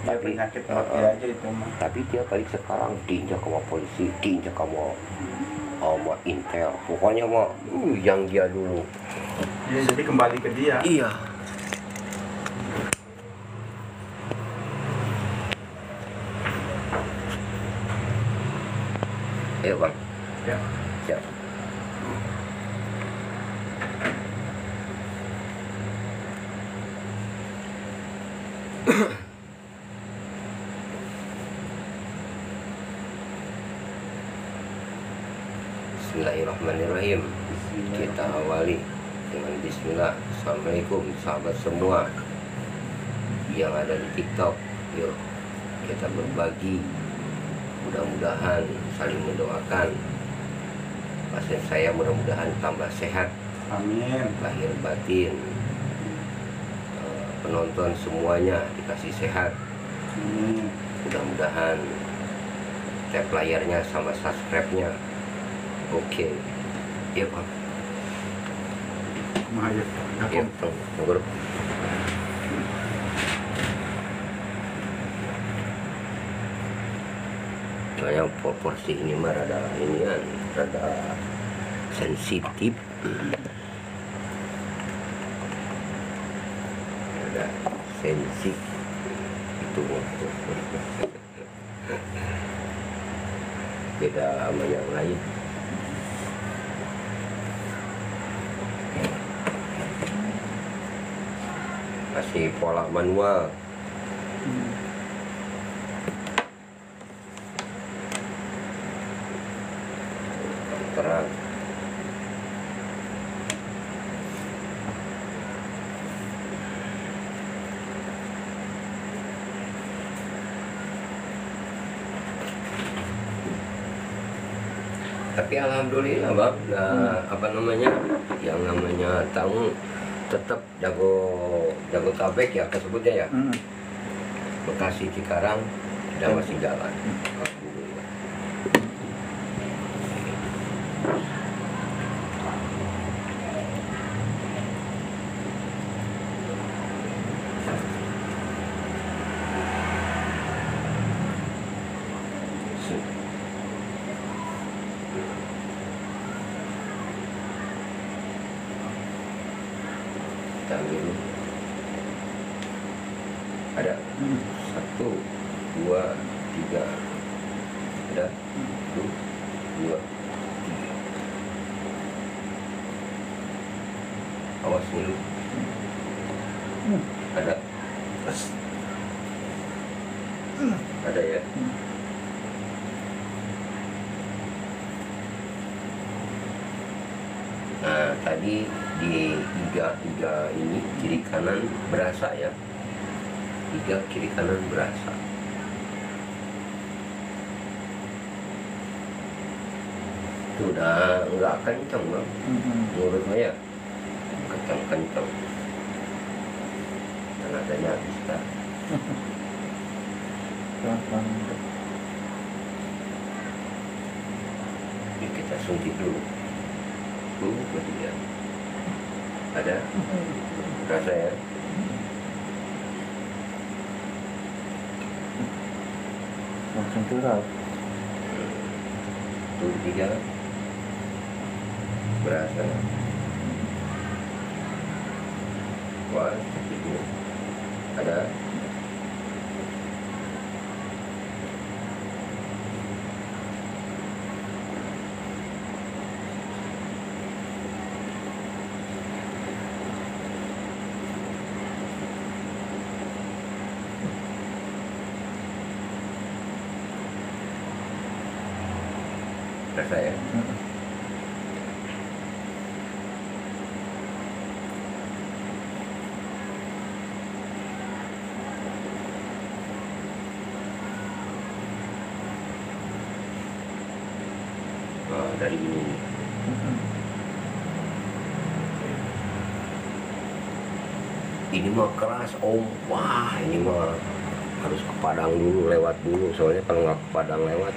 tapi penyakit aja itu mah. Tapi dia balik sekarang diinjak sama polisi, diinjak sama intel, pokoknya mah yang dia dulu. Ya, jadi kembali ke dia. Iya. Ayo bang. Ya. Siap. Bismillahirrahmanirrahim. Kita awali dengan bismillah. Assalamualaikum sahabat semua yang ada di TikTok. Yuk kita berbagi, mudah-mudahan saling mendoakan. Pasien saya mudah-mudahan tambah sehat, Amin. lahir batin. Penonton semuanya dikasih sehat. Amin. Mudah-mudahan tap layarnya sama subscribe-nya. Oke. Iya bang. Mahayat. Iya tunggu. Soalnya proporsi ini mah rada sensitif. Rada sensitif itu. Beda sama yang lain. Masih pola manual. Terang. Tapi alhamdulillah bang, apa namanya, yang namanya tamu tetap jago tabek ya tersebutnya ya. Bekasi Cikarang dan masih jalan. Alhamdulillah. Kita ambil dulu. Ada 1, 2, 3. Ada 1, 2, 3. Awas dulu. Ada. Ada ya. Nah tadi di iga ini kiri kanan berasa ya. Iga kiri kanan berasa. Itu udah nggak kenceng bang. Menurut saya kenceng. Tenaganya bisa. Ini kita suntik dulu. Kemudian ada rasa ya. Langsung curhat. 1, 3 berasa. Wah, itu ada. Rasa ya. Dari ini. Ini mah keras om. Wah ini mah harus ke Padang dulu, lewat dulu. Soalnya kalau nggak ke Padang lewat,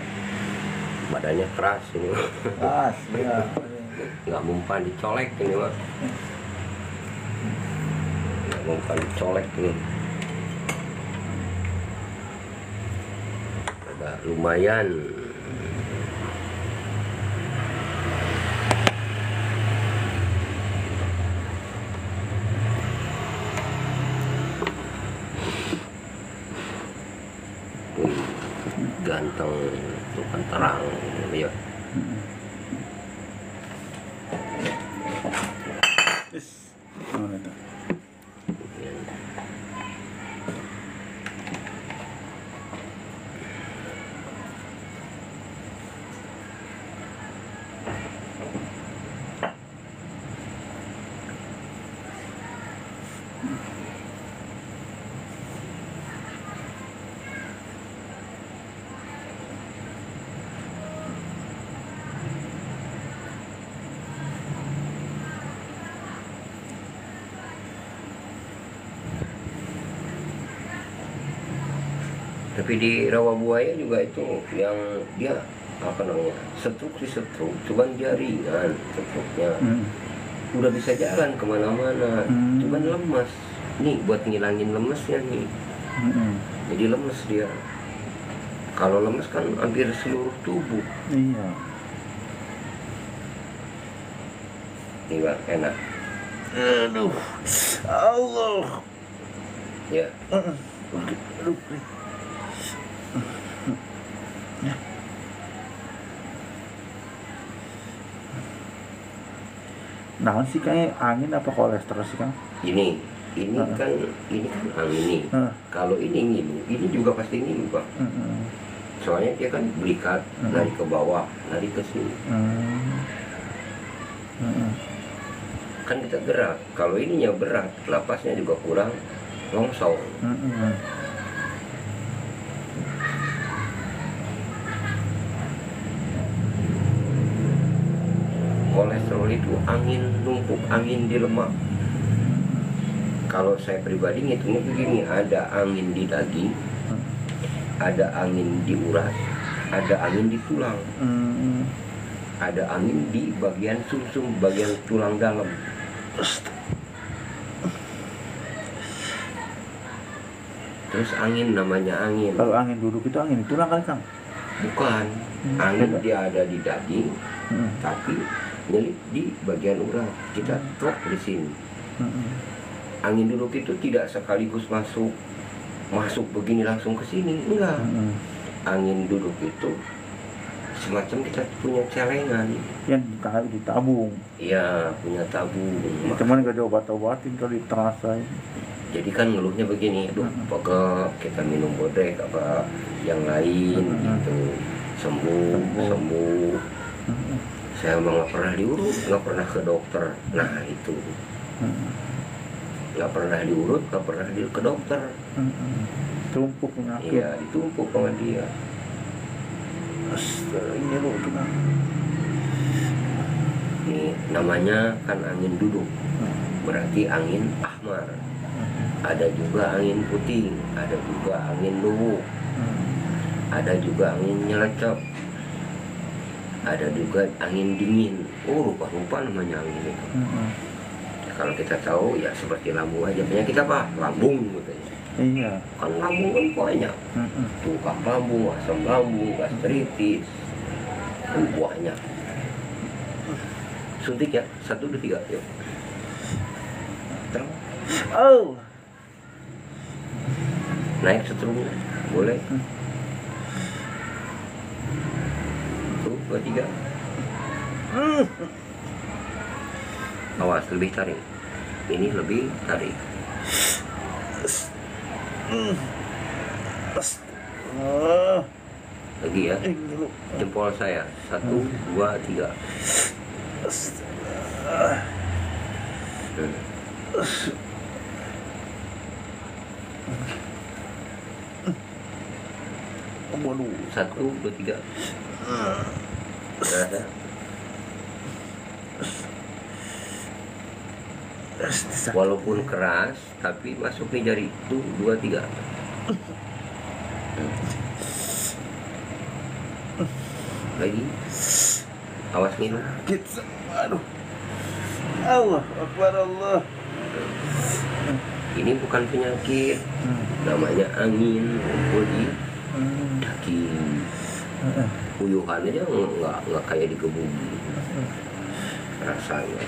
badannya keras ini. Keras ya. Nggak mempan dicolek ini mah. Nggak mempan dicolek ini. Ya, lumayan. Wih, ganteng, tuh kan terang ya. Mana tuh? Tapi di Rawabuaya juga itu yang dia apa namanya, stroke cuman jaringan stroke-nya. Udah bisa jalan kemana-mana, cuman lemas. Nih buat ngilangin lemesnya nih. Jadi lemes dia. Kalau lemes kan hampir seluruh tubuh. Iya. Nih Bang, enak. Aduh, Allah. Ya. Aduh. Nah sih kayak angin apa kolesterol sih Kang? Ini kan angin nih. Kalau ini ngilu, ini juga pasti ngilu Bang. Soalnya dia kan belikat, lari ke bawah, lari ke sini. Kan kita gerak. Kalau ininya berat, napasnya juga kurang, longsor. Kolesterol itu angin, numpuk angin di lemak. Kalau saya pribadi ngitungnya begini, ada angin di daging, ada angin di urat, ada angin di tulang, ada angin di bagian sumsum, bagian tulang dalam. Terus angin, namanya angin. Kalau angin duduk itu angin di tulang kali Kang? Bukan, angin dia ada di daging, tapi nyelip di bagian urat. Kita trok di sini. Angin duduk itu tidak sekaligus masuk begini langsung ke sini, enggak. Angin duduk itu semacam kita punya celengan yang ditabung. Iya, punya tabung. Cuman gak diobat-obatin kalau terasa. Jadi kan ngeluhnya begini, aduh pegel, kita minum bodrek apa yang lain gitu, sembuh. Saya emang nggak pernah diurut, nggak pernah ke dokter. Nah itu nggak pernah diurut, nggak pernah ke dokter. Tumpuk penyakit. Iya, ditumpuk sama dia. Ini loh gimana? Ini namanya kan angin duduk, berarti angin ahmar. Ada juga angin putih, ada juga angin luwuk, ada juga angin nyelecep, ada juga angin dingin. Oh, rupa-rupa namanya angin itu. Kalau kita tahu ya seperti lambung aja. Penyakit apa? Lambung katanya. Iya. Kan lambung kan banyak. Tukak lambung, asam lambung, gastritis, banyak. Suntik ya, 1, 2, 3, yuk. Terang. Oh. Naik seterusnya, boleh. 1, 2, 3. Awas, lebih tarik. Ini lebih tarik. Lagi ya, jempol saya. 1, 2, 3. Waduh. 1, 2, 3. Udah ada. Walaupun keras, tapi masuk nih jari. 1, 2, 3. Lagi. Awas minum. Aduh. Allah Akbar Allah. Ini bukan penyakit, namanya angin, kumpul di daging puyuhan aja nggak kayak digebuki rasanya.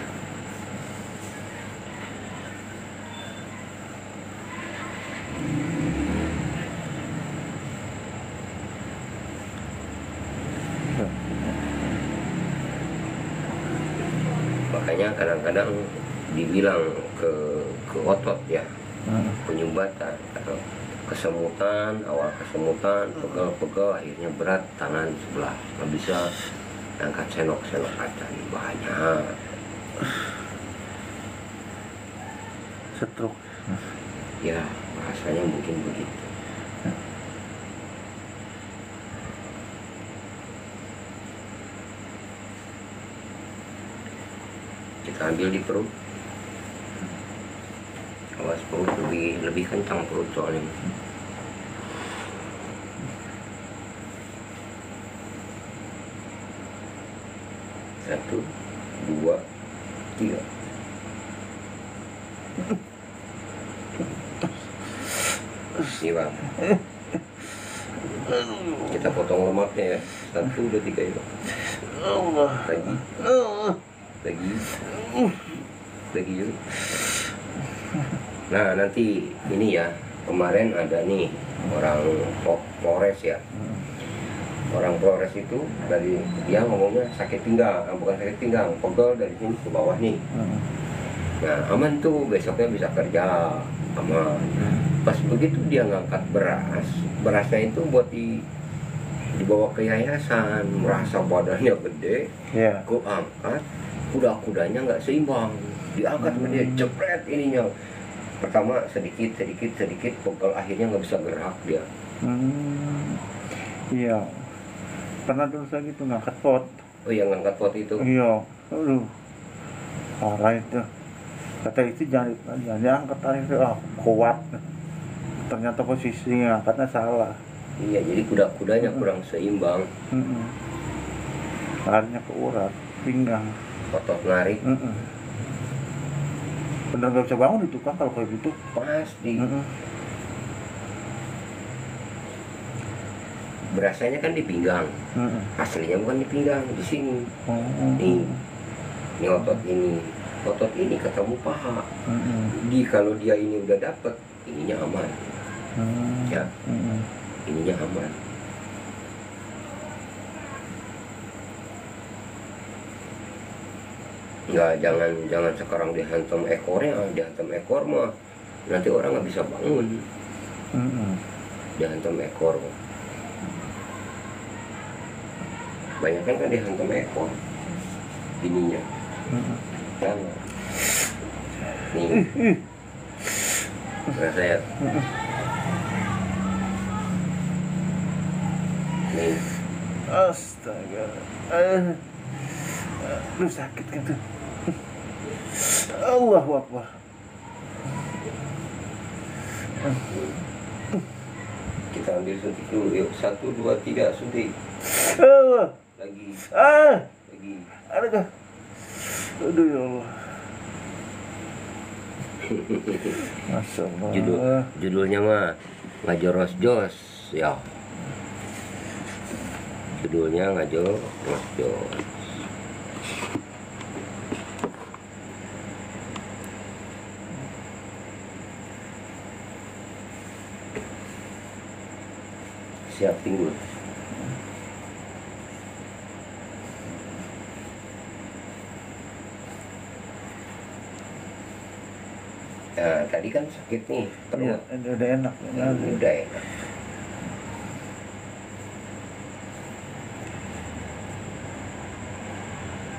Makanya kadang-kadang dibilang ke otot ya, penyumbatan atau kesemutan, awal kesemutan, pegel-pegel, akhirnya berat tangan sebelah, nggak bisa angkat senok-senok kaca, banyak. Stroke. Ya, bahasanya mungkin begitu. Kita ambil di perut. Awas perut lebih kencang perut soalnya. Satu, dua, tiga. Nih bang, kita potong lemaknya ya. Satu, dua, tiga ya. Lagi yuk. Nah nanti ini ya, kemarin ada nih orang Flores ya. Orang Flores itu dari dia ngomongnya sakit pinggang, bukan sakit pinggang, pegel dari sini ke bawah nih. Nah aman tuh, besoknya bisa kerja aman. Pas begitu dia ngangkat berasnya itu buat dibawa ke yayasan, merasa badannya gede, ku angkat, kuda-kudanya nggak seimbang, diangkat sama dia, jepret ininya. Pertama sedikit, pegel, akhirnya nggak bisa gerak dia. Iya, pernah dulu saya gitu ngangkat pot. Oh iya, ngangkat pot itu. Iya, aduh, parah itu. Kata itu jangan diangkat itu, kuat. Ternyata posisinya angkatnya salah. Iya, jadi kuda-kudanya kurang seimbang. Larinya ke urat, pinggang. Otot narik. Bener nggak bisa bangun itu kan kalau kayak gitu. Pasti. Berasanya kan di pinggang. Aslinya bukan di pinggang, di sini. Nih, ini otot ini. Otot ini ketemu paha. Kalau dia ini udah dapet, ininya aman. Ya, ininya aman. Nggak, jangan sekarang dihantam ekornya, dihantam ekor mah nanti orang nggak bisa bangun. Dihantam ekor, banyak kan dihantam ekor ininya. Jangan. Nih, berasa ya. Nih. Astaga. Lu sakit kan tuh. Allahu Akbar. Kita ambil suntik dulu, yuk. 1, 2, 3, suntik. Lagi. Lagi. Aduh. Aduh ya Allah. Masya Allah. Judulnya mah nggak joros-jos ya. Judulnya nggak joros-jos. Siap pinggul. Nah, tadi kan sakit nih perut. Ya, udah enak. Udah enak.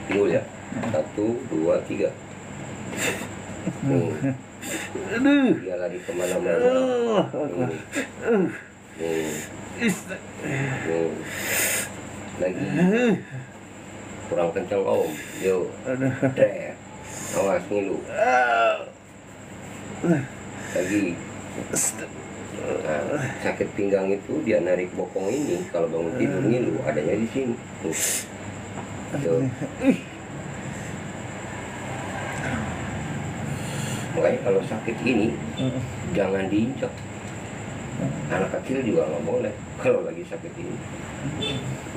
Pinggul ya. 1, 2, 3. Nih. Aduh. Dia lari kemana-mana. Nih. Lagi. Kurang kencang om. Yuk. Dek. Awas ngilu. Lagi. Nah, sakit pinggang itu dia narik bokong ini, kalau bangun tidur ngilu adanya di sini. Tuh. Makanya kalau sakit ini jangan diinjak. Anak kecil juga nggak boleh kalau lagi sakit ini.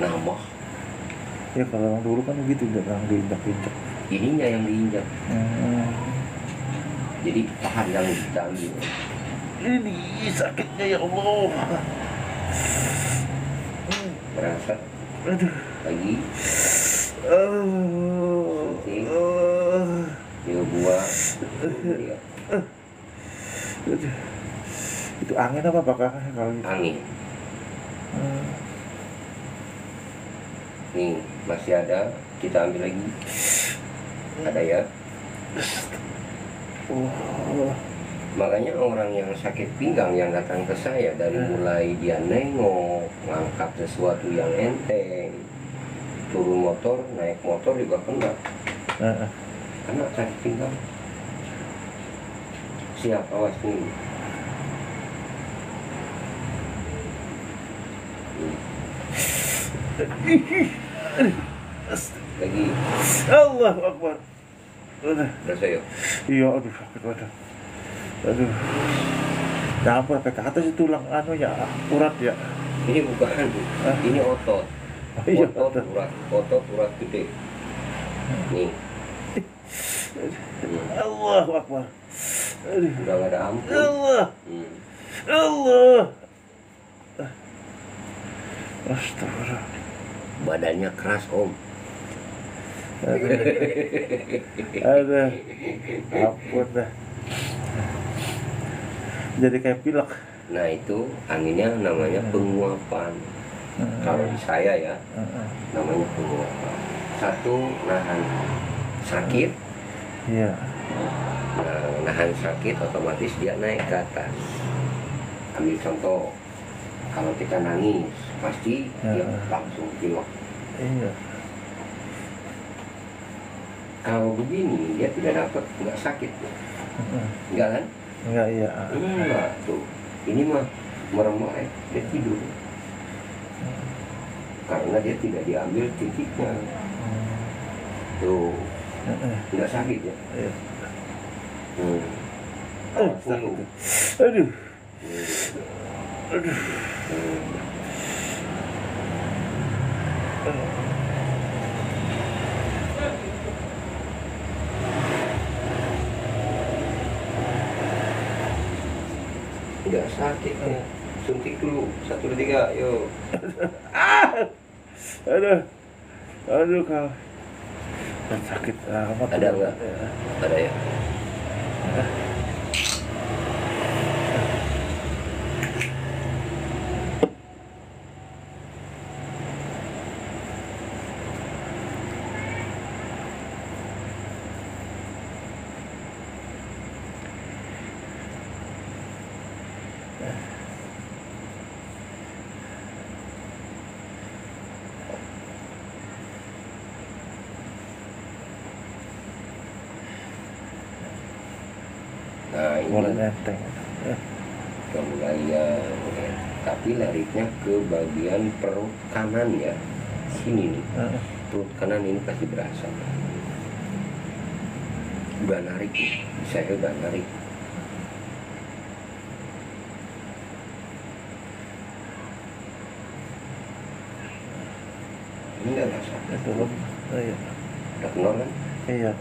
Nambah. Ya kalau orang dulu kan begitu, jangan diinjak-injak. Ininya yang diinjak. Jadi tahan yang kita ambil. Ini sakitnya ya Allah. Berasa Aduh. lagi. Suntik. Dia buah. Dia. Aduh. Itu angin apa bakal kalau gitu? Angin. Nih masih ada, kita ambil lagi. Ada ya. Makanya orang yang sakit pinggang yang datang ke saya dari mulai dia nengok, ngangkat sesuatu yang enteng, turun motor, naik motor juga kena. Karena sakit pinggang. Siap, awas nih. Lagi. Allah Akbar. Udah. Berasa ya? Iya, aduh sakit wadah. Aduh. Nyampe sampai ke atas itu tulang anunya, urat ya. Ini bukan, ini otot. Iya, Otot urat gede. Nih. Allah Akbar. Aduh. Udah gak ada ampun. Allah. Allah. Astagfirullah. Badannya keras om. Aduh. Ampun dah. Jadi kayak pilek. Nah itu anginnya namanya penguapan. Kalau di saya ya, namanya penguapan. Satu, nahan sakit. Iya. Nah, nahan sakit otomatis dia naik ke atas. Ambil contoh, kalau kita nangis pasti dia langsung pilek. Iya. Kalau begini dia tidak dapat, nggak sakit, enggak kan? Enggak, iya. Enggak tuh. Ini mah merem dia tidur. Karena dia tidak diambil titiknya. Tuh, nggak sakit ya? Iya. Sakit. Aduh. Aduh. Nggak sakit ya. Suntik dulu 1, 2, 3, yuk. Aduh. Aduh kau. Sakit amat. Ada nggak? Ada ya. Nah ini Mulai nenteng. kemudian tapi lariknya ke bagian perut kanan ya, sini nih. Perut kanan ini pasti berasa. Udah narik nih, saya udah narik. Ini nggak berasa. Iya. Udah kenal kan? Iya.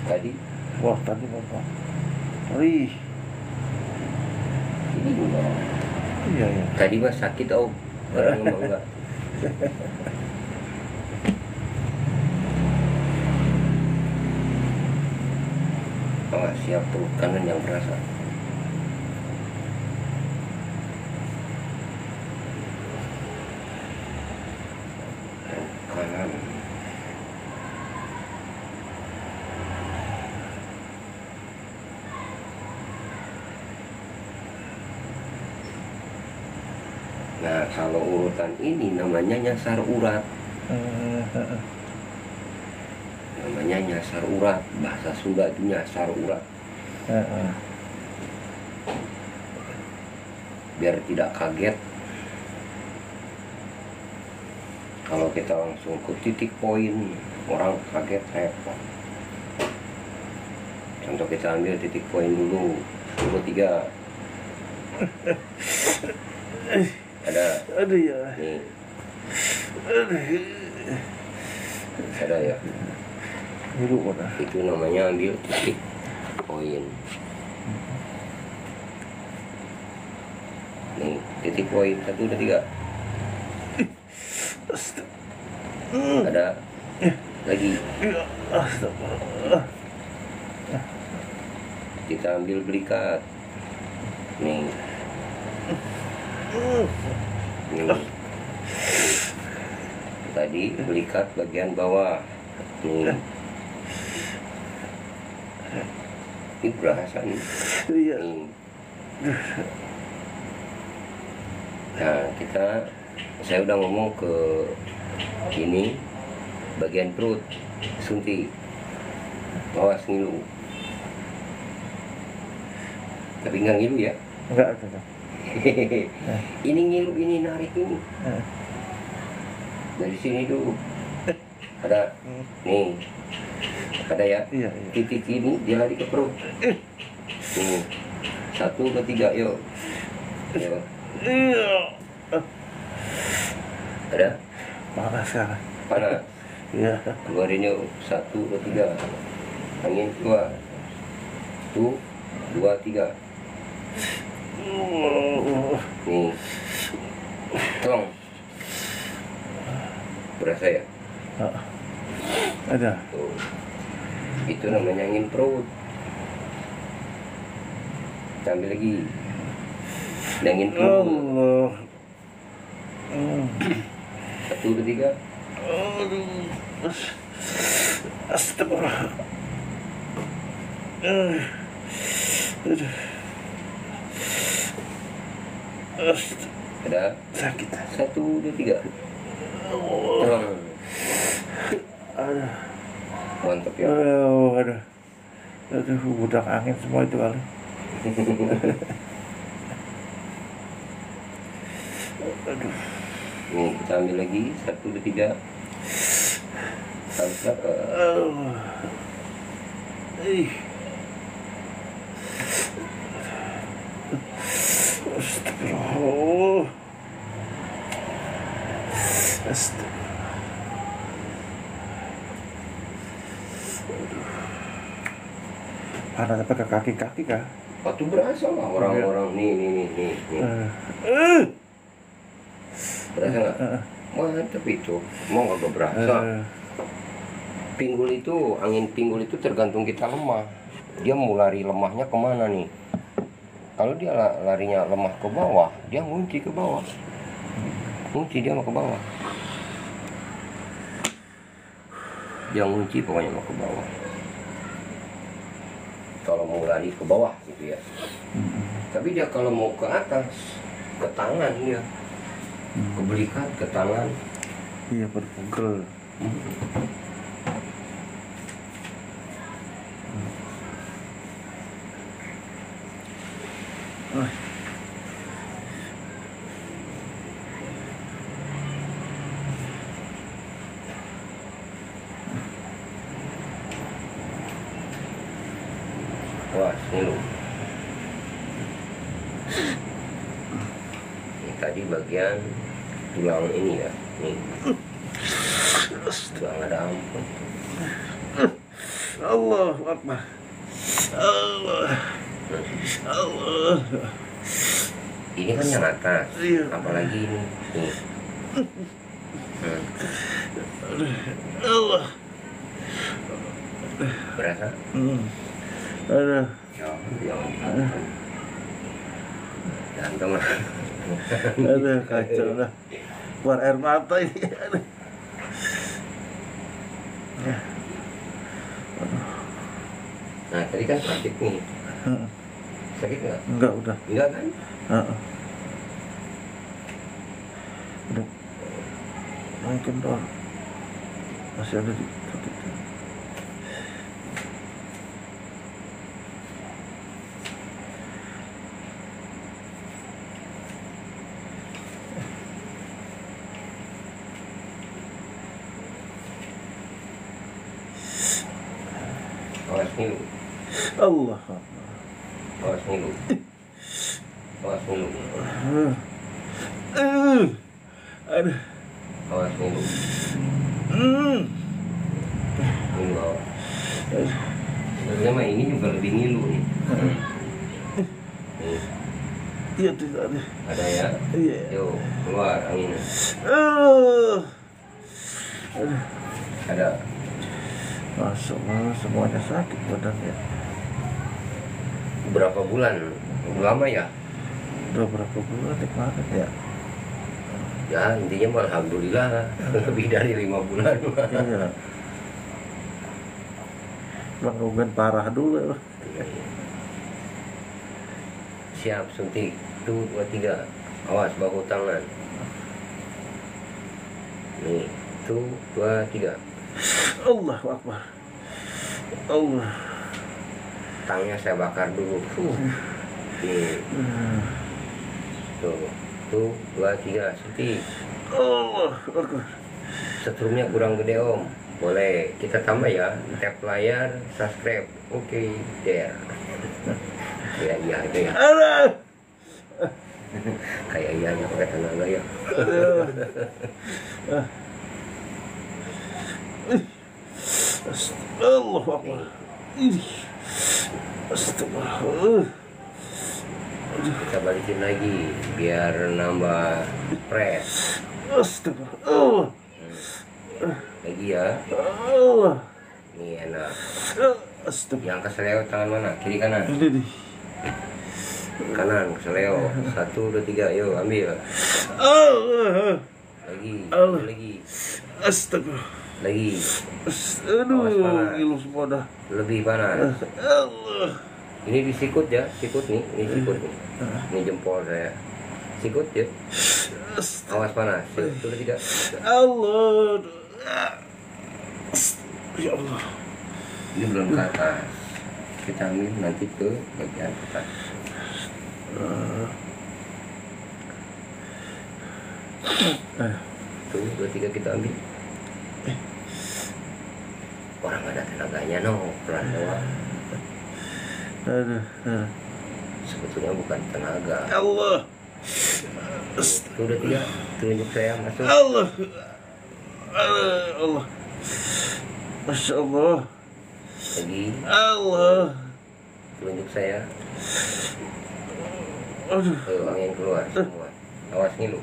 Tadi Wah tadi bapak. Rih. ini juga. Iya ya. Tadi mah sakit om. Sekarang mah enggak. Oh, siap perut kanan yang berasa. Perut kanan. Nah, kalau urutan ini namanya nyasar urat. Namanya nyasar urat. Bahasa Sunda itu nyasar urat. Biar tidak kaget. Kalau kita langsung ke titik poin, orang kaget repot. Contoh kita ambil titik poin dulu. 23. Ada. Aduh ya. Nih. Aduh. Ada ya. Ngilu mana? Itu namanya ambil titik poin. Nih, titik poin 1, 2, 3. Ada lagi. Astagfirullah. Kita ambil belikat. Nih. Nih. Tadi belikat bagian bawah. Nih. Ini berasa nih. Iya. Nih. Nah, saya udah ngomong ke ini bagian perut, suntik, awas ngilu. Tapi nggak ngilu ya? Enggak. Ini ngilu, ini narik ini. Dari sini dulu. Ada, nih, ada ya? Iya. Titik ini dia lari ke perut. Nih, 1, 2, 3, yuk. Yuk. Iya. Ada? Panas sekarang. Panas. Iya. Keluarin yuk. 1, 2, 3. Angin keluar. 1, 2, 3. Nih. Tolong. Berasa ya? Ada. Tuh. Itu namanya angin perut. Kita ambil lagi. Angin perut. Allah. 1, 2, 3. Astagfirullah. Ada? Sakit. 1, 2, 3. Tolong. Mantap ya. Aduh, budak angin semua itu kali. Aduh. Nih kita ambil lagi 1, 2, 3. Sampai Astagfirullah. Panas sampai ke kaki-kaki kah? waktu berasa lah orang-orang nih. Berasa nggak? Mantap itu. Mau nggak berasa? Pinggul itu, angin pinggul itu tergantung kita lemah. Dia mau lari lemahnya kemana nih? Kalau dia larinya lemah ke bawah, dia ngunci ke bawah. Ngunci dia mau ke bawah. Dia ngunci pokoknya mau ke bawah. Kalau mau lari ke bawah gitu ya. Tapi dia kalau mau ke atas, ke tangan dia. Ke belikat, ke tangan. Iya, berpegel. Wah, ini loh. Ini tadi bagian tulang ini ya. Nih. Tulang ada ampun. Allah Akbar. Allah. Ini kan yang atas. Iya. Apalagi ini. Nih. Allah. Berasa? Aduh. Ya. Ganteng lah. Aduh, kacau lah. Keluar air mata ini. Aduh. Nah, tadi kan sakit nih. Sakit nggak? Enggak, udah. Enggak kan? Udah. Naikin doang. Masih ada di sakit. Awas nih lu. Allah. Awas nih lu. Awas mulu. Aduh. Awas mulu. Mulu awas. Sebenarnya mah ini juga lebih ngilu nih. Iya tuh ada. Ada ya? Iya. Yuk, keluar anginnya. Ada. Masuk, semuanya sakit badannya. Berapa bulan? Lama ya? Udah berapa bulan kemarin ya? Ya intinya mah alhamdulillah lebih dari 5 bulan. Iya. Langgungan parah dulu. Siap suntik. 1, 2, 3. Awas bahu tangan. Nih, 1, 2, 3. Allahu Akbar. Allah. Tangnya saya bakar dulu. Nih. Tuh, 1, 2, 3. Suntik. Allah Akbar. Setrumnya kurang gede om. Boleh kita tambah ya. Tap layar, subscribe. Oke, there. Ya iya itu ya. Kayak iya nya pakai tenaga ya. Allahu Akbar. Astagfirullah. Kita balikin lagi biar nambah press. Astagfirullah. Lagi ya. Allah. Ini enak. Astagfirullah. Yang keseleo tangan mana? Kiri kanan? Ini nih. Kanan keseleo. 1, 2, 3. Yuk ambil. Allah. Lagi. Allah. Lagi. Astagfirullah. Lagi. Aduh, Awas panas. ngilu semua dah. Lebih panas. Allah. Ini disikut ya. Sikut nih. Ini sikut nih. Ini jempol saya. Sikut ya. Awas panas. 1, 2, 3. Allah. Ya Allah. Ini belum ke atas. Kita ambil nanti ke bagian atas. 1, 2, 3 kita ambil. Orang ada tenaganya no, pelan doang. Aduh. Sebetulnya bukan tenaga. Allah. 1, 2, 3. Tunjuk saya masuk. Allah. Allah. Masya Allah. Lagi. Allah. Tunjuk saya. Aduh. Ayo angin keluar semua. Awas ngilu.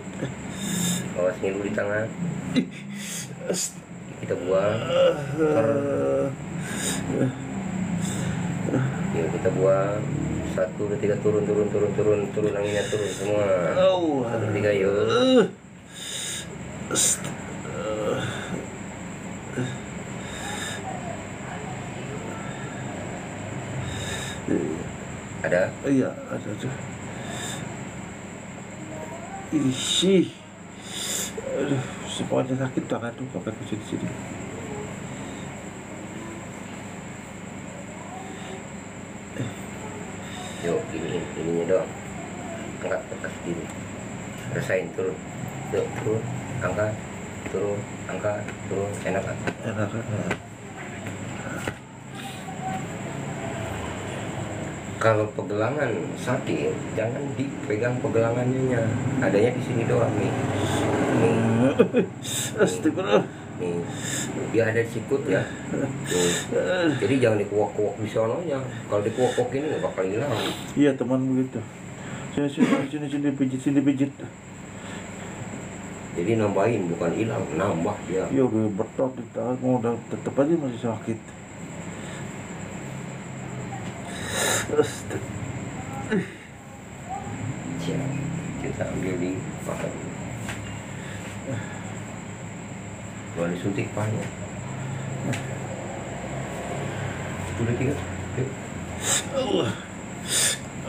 Awas ngilu di tangan. Kita buang. Yuk kita buang. 1, 2, 3 turun anginnya turun semua. 1, 2, 3 yuk. Ada? Iya, ada tuh. Ih, aduh, semuanya sakit tangan tuh pakai ke sini. Yuk, ininya doang. Angkat ke atas gini. Rasain turun. Yuk, turun, angkat, turun, angkat, turun. Enak kan? Enak kan? Kalau pegelangan sakit, jangan dipegang pegelangannya. Adanya di sini doang nih. Astagfirullah. Nih, dia ada sikut ya. Nih. Jadi jangan dikuak-kuak di sononya. Kalau dikuak-kuak ini nggak bakal hilang. Iya, teman begitu. Sini pijit. Jadi nambahin bukan hilang, nambah ya. Iya, gue betot di tangan, udah tetap aja masih sakit. Siap. Kita ambil di paha dulu. Boleh disuntik pahanya. 1, 2, 3. Yuk. Allah.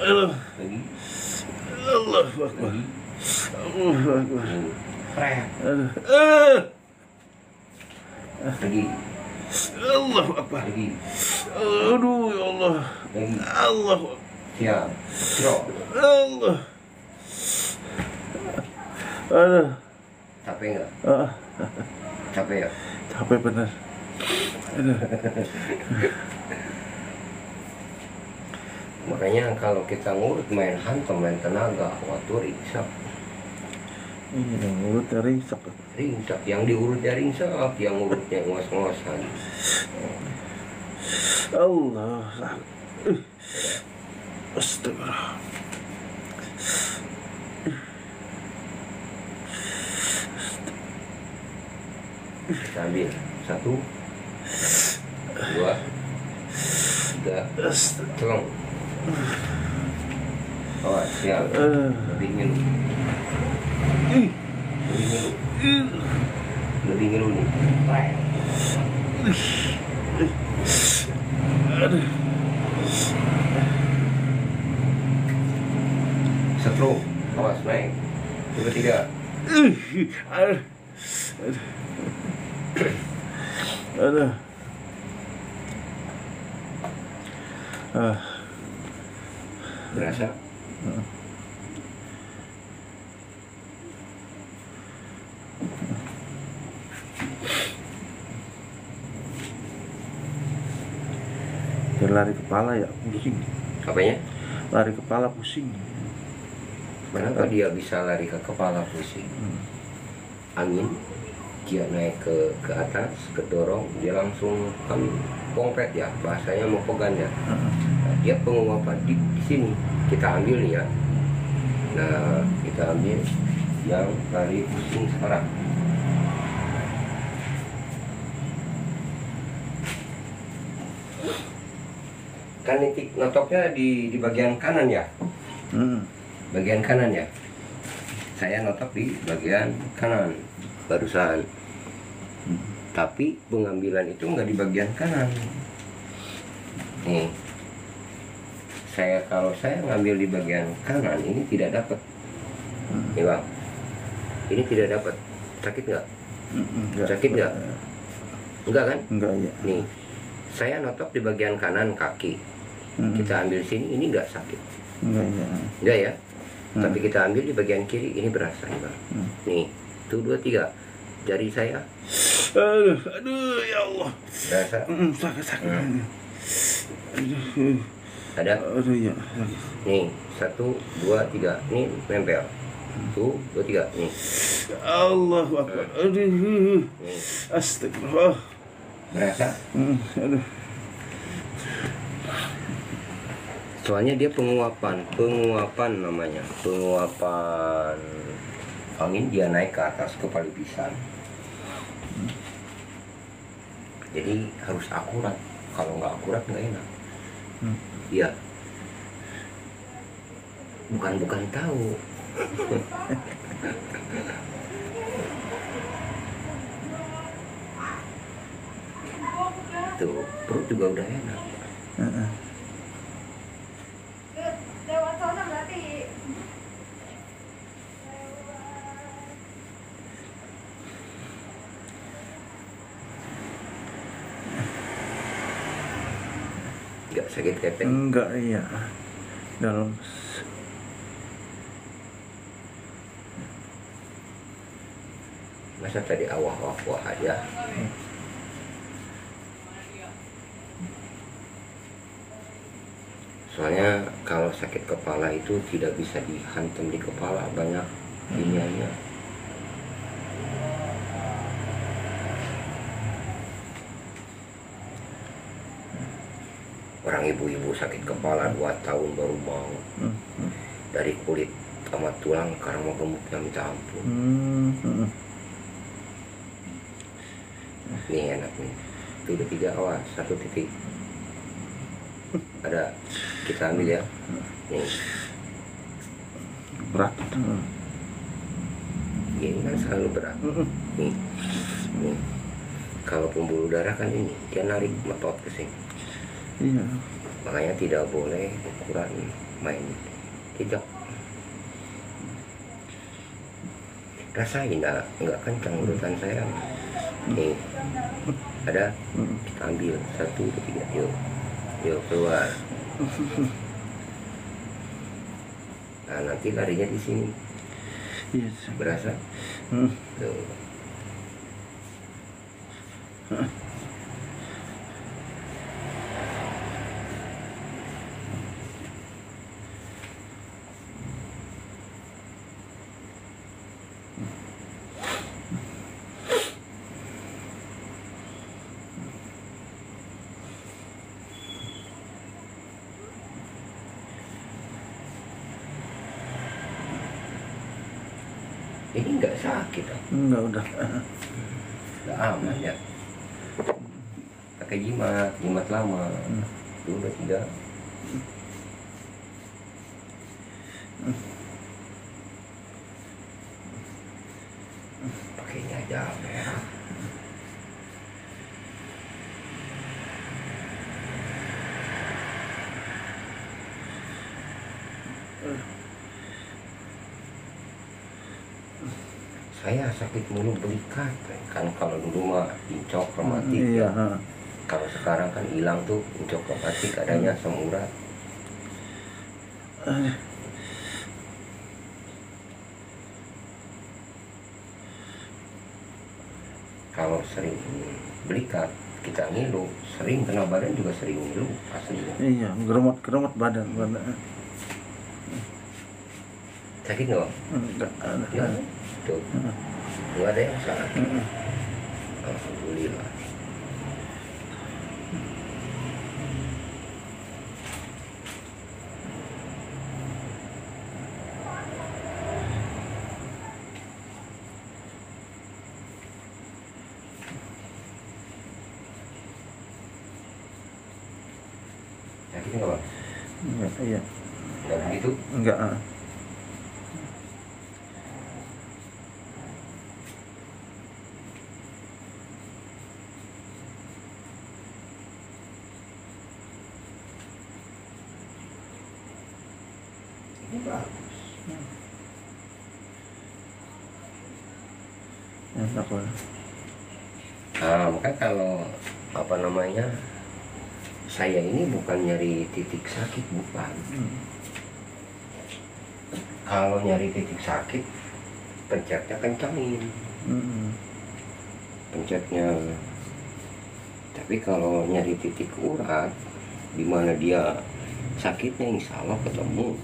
Allah. Lagi. Allah Akbar. Lagi. Allah Akbar. Pret. Aduh. Lagi. Allah Akbar. Lagi. Aduh, ya Allah. Lagi. Allah. Siap. Drop. Allah. Aduh. Capek nggak? Ah, Capek ya? capek bener. Aduh. Makanya kalau kita ngurut main hantam, main tenaga, waktu ringsek. Iya, ngurutnya ringsek. Ringsek, yang diurutnya ringsek, yang ngurutnya ngos-ngosan. Allah. Astagfirullah. Kita ambil 1, 2, 3, tolong. Awas, siap. Lebih ngilu. Lebih ngilu nih. Setrum, awas naik. 2, 3. Aduh. Berasa? Dia lari kepala ya, pusing. Apanya? Lari kepala pusing. Kenapa dia bisa lari ke kepala pusing? Angin, dia naik ke atas, kedorong, dia langsung kan pongpet ya, bahasanya mau pegan ya. Nah, dia penguapan di sini kita ambil ya. Nah, kita ambil yang lari pusing sekarang. Kan titik notoknya di bagian kanan ya. Bagian kanan ya. Saya notok di bagian kanan barusan. Tapi pengambilan itu nggak di bagian kanan. Nih, kalau saya ngambil di bagian kanan ini tidak dapat. Nih bang, ini tidak dapat. Sakit nggak? Sakit nggak? Enggak kan? Enggak ya. Nih, saya notok di bagian kanan kaki. Kita ambil sini, ini nggak sakit. Enggak ya? Tapi kita ambil di bagian kiri, ini berasa nih bang. Nih, 1, 2, 3. Jari saya. Aduh, ya Allah. Berasa? Sakit. Ada? Aduh ya. Nih, 1, 2, 3. Nih, nempel. 1, 2, 3. Nih. Allahu Akbar. Aduh. Nih. Astagfirullah. Berasa? Aduh. Soalnya dia penguapan namanya, penguapan angin, dia naik ke atas ke palipisan. Jadi harus akurat. Kalau nggak akurat nggak enak. Iya. Bukan tahu. Tuh, perut juga udah enak. Lewat sana berarti. Nggak sakit kepeng? Enggak iya. Dalam Masa tadi awah-awah aja. Soalnya kalau sakit kepala itu tidak bisa dihantam di kepala, banyak iniannya. Orang ibu-ibu sakit kepala 2 tahun baru mau. Dari kulit sama tulang karena mau gemuknya minta ampun. Nih enak nih. Itu udah 3, awas 1 titik. Ada, kita ambil ya. Nih. berat. Ini kan selalu berat. Nih. Kalau pembuluh darah kan ini dia narik metot ke sini. Iya. Makanya tidak boleh ukuran main jejak. Rasain nggak kencang urutan saya. Nih. Ada, kita ambil 1, 2, 3, yuk. Yuk keluar. Nah nanti larinya di sini. Iya. Berasa? Tuh. Ini nggak sakit, Enggak udah. nggak aman ya. Pakai jimat lama. Itu udah tidak. Pakainya aja merah. Saya sakit mulu belikat kan, kalau dulu mah incok rematik Iya. ya. Kalau sekarang kan hilang tuh incok rematik, adanya asam urat. Kalau sering belikat kita ngilu, sering kena badan juga sering ngilu aslinya. Iya, geromot badan. Sakit nggak Bang? Enggak. Ya, tuh nggak ada yang sakit. Alhamdulillah. Sakit nggak Bang? Enggak, iya. Nggak begitu? Enggak. Ini bagus. Enak lah. Nah, maka kalau apa namanya, saya ini bukan nyari titik sakit, bukan. Kalau nyari titik sakit, pencetnya kencangin, pencetnya. Tapi kalau nyari titik urat, di mana dia sakitnya, insya Allah ketemu.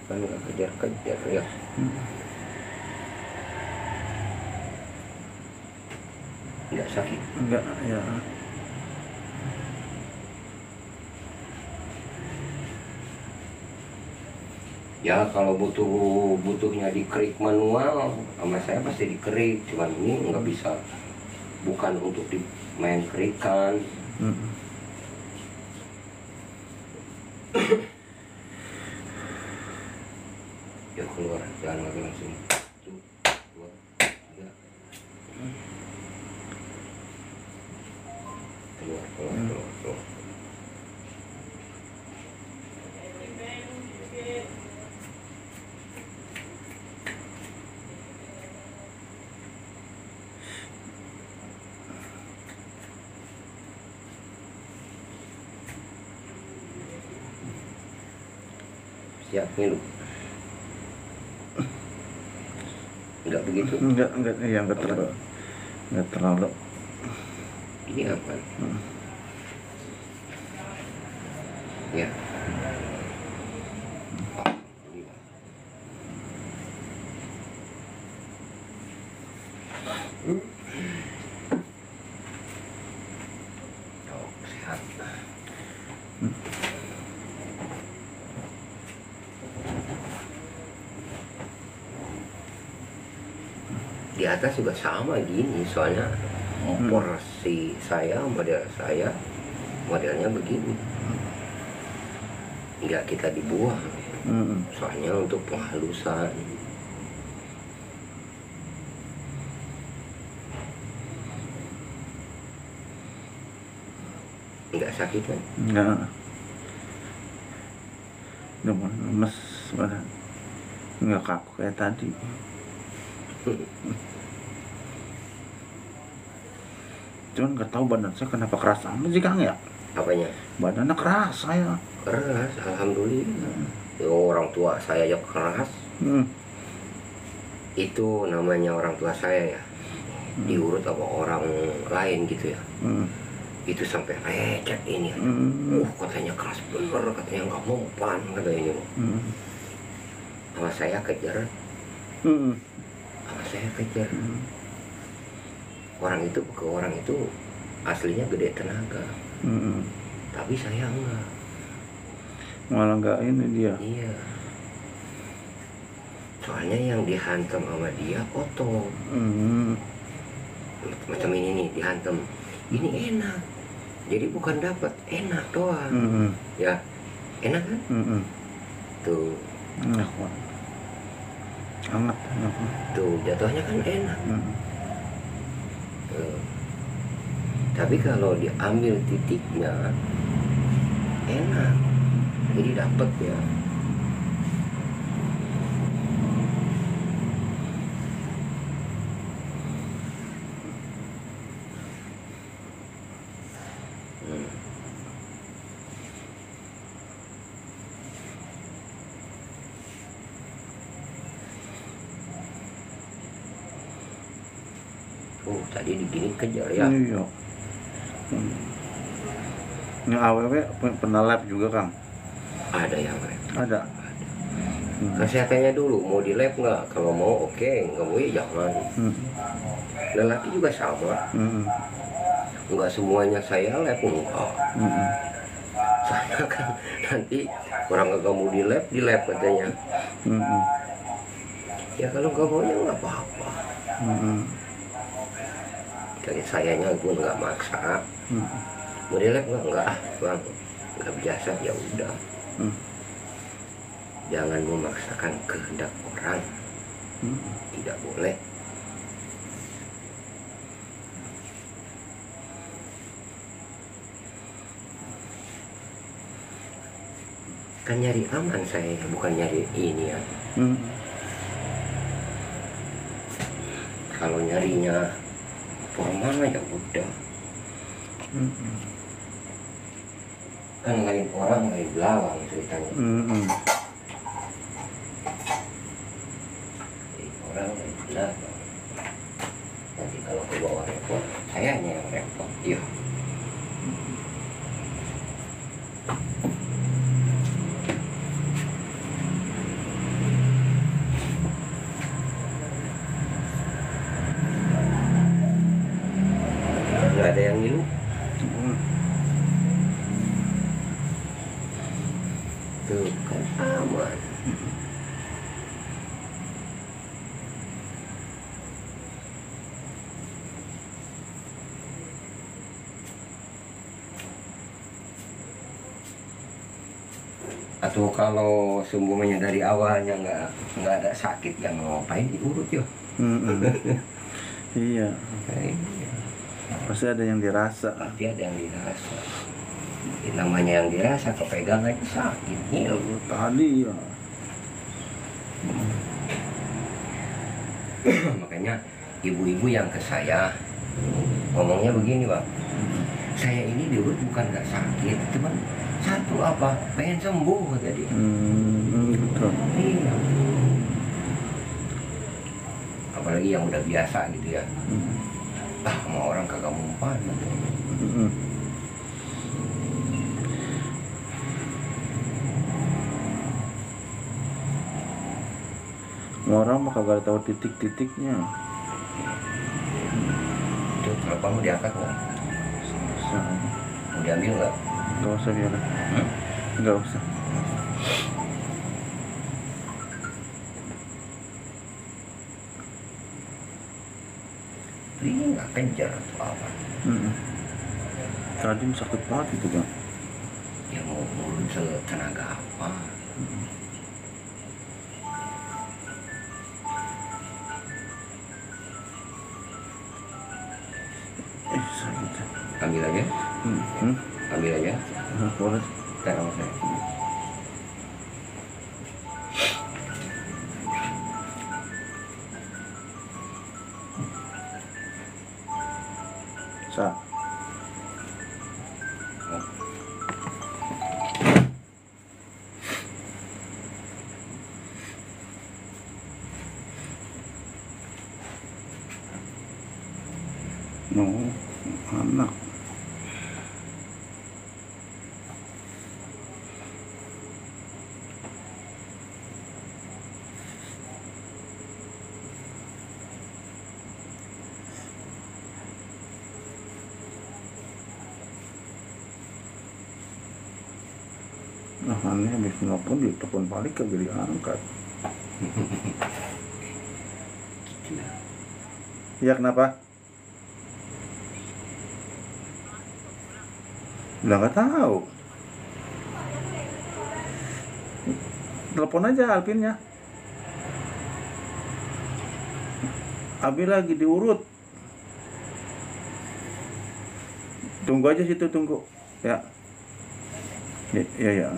Kan nggak kejar-kejar ya. Nggak sakit. Enggak, ya. Ya kalau butuhnya dikerik manual, sama saya pasti dikerik. Cuman ini nggak bisa, bukan untuk main kerikan. Ya keluar, jangan lagi langsung. Tuh, keluar. Ya. Keluar. Siap ngilu. Enggak begitu? Enggak, iya, enggak terlalu. Ini apa? Ya. Alhamdulillah. Oh, sehat. Di atas juga sama gini, soalnya porsi saya, modelnya begini. Nggak kita dibuang, soalnya untuk penghalusan. Nggak sakit kan? Enggak. Cuma lemes badan. Enggak kaku kayak tadi. Cuman nggak tahu badan saya kenapa keras amat sih Kang ya? Apanya? Badannya keras saya. Keras, alhamdulillah. Ya, orang tua saya ya keras. Itu namanya orang tua saya ya. Diurut sama orang lain gitu ya. Itu sampai lecet ini. Katanya keras bener, katanya nggak mempan, kata ini. Awas saya kejar, Mm-mm. awas saya kejar. Mm. Orang itu aslinya gede tenaga, Mm-mm. tapi saya enggak. Malah nggak ini dia. Iya. Soalnya yang dihantam sama dia kotor. Mm. Macam ini nih dihantam. Ini enak. Jadi bukan dapat, enak doang. Mm-mm. Ya, enak kan? Mm-mm. Tuh, Enak Pak. Hangat enak. tuh jatuhnya kan enak. Mm. Tuh. Tapi kalau diambil titiknya enak. Jadi dapat ya. Hmm. Oh, tadi digini kejar ya. Iya. Mm. Yang awalnya pernah lab juga Kang? Ada yang lab. Ada. Mm. Kan saya tanya dulu, mau di lab nggak? Kalau mau oke, nggak mau ya jangan. Mm. Lelaki juga sama. Mm. Nggak semuanya saya lab, enggak. Mm. Soalnya kan nanti orang nggak mau di lab katanya. Mm. Ya kalau nggak mau ya nggak apa-apa. Mm. Jadi sayanya pun nggak maksa. Mm. Mau di lab nggak ah bang, nggak biasa ya udah. Mm. Jangan memaksakan kehendak orang, Mm. tidak boleh. Kan nyari aman saya, bukan nyari ini ya. Mm. Kalau nyarinya formal ya udah. Mm. Kan lain orang lain belawang ceritanya. Mm. Lain orang lain belawang. Nanti kalau ke bawah repot, sayanya yang repot. Iya. Nggak ada yang ngilu. Mm. Tuh kan aman. Atau kalau seumpamanya dari awalnya nggak ada sakit, yang ngapain diurut ya? Mm. Iya. Iya. Pasti ada yang dirasa. Pasti ada yang dirasa. Namanya yang dirasa kepegang aja sakit nih. Tadi ya. Makanya ibu-ibu yang ke saya ngomongnya begini bang, saya ini diurut bukan nggak sakit, cuman satu apa pengen sembuh kata dia. Betul. Iya. Apalagi yang udah biasa gitu ya. Sama orang kagak mempan. Mm. Orang mah kagak tahu titik-titiknya. Itu telepon mau diangkat nggak? Mau diambil nggak? Gak usah biar. Gak usah. Ini nggak kejar atau apa? Tadi sakit banget itu Bang. Ya mau ngurut setenaga apa? Sakit. Ambil aja, ambil aja. Boleh. Sekarang saya. Sa. No, anak. Nah, aneh habis nelfon dia telepon balik kagak diangkat. Gitu ya. Iya kenapa? Udah nggak tahu. Telepon aja Alvinnya. Abi lagi diurut. Tunggu aja situ, tunggu. Ya. Ya.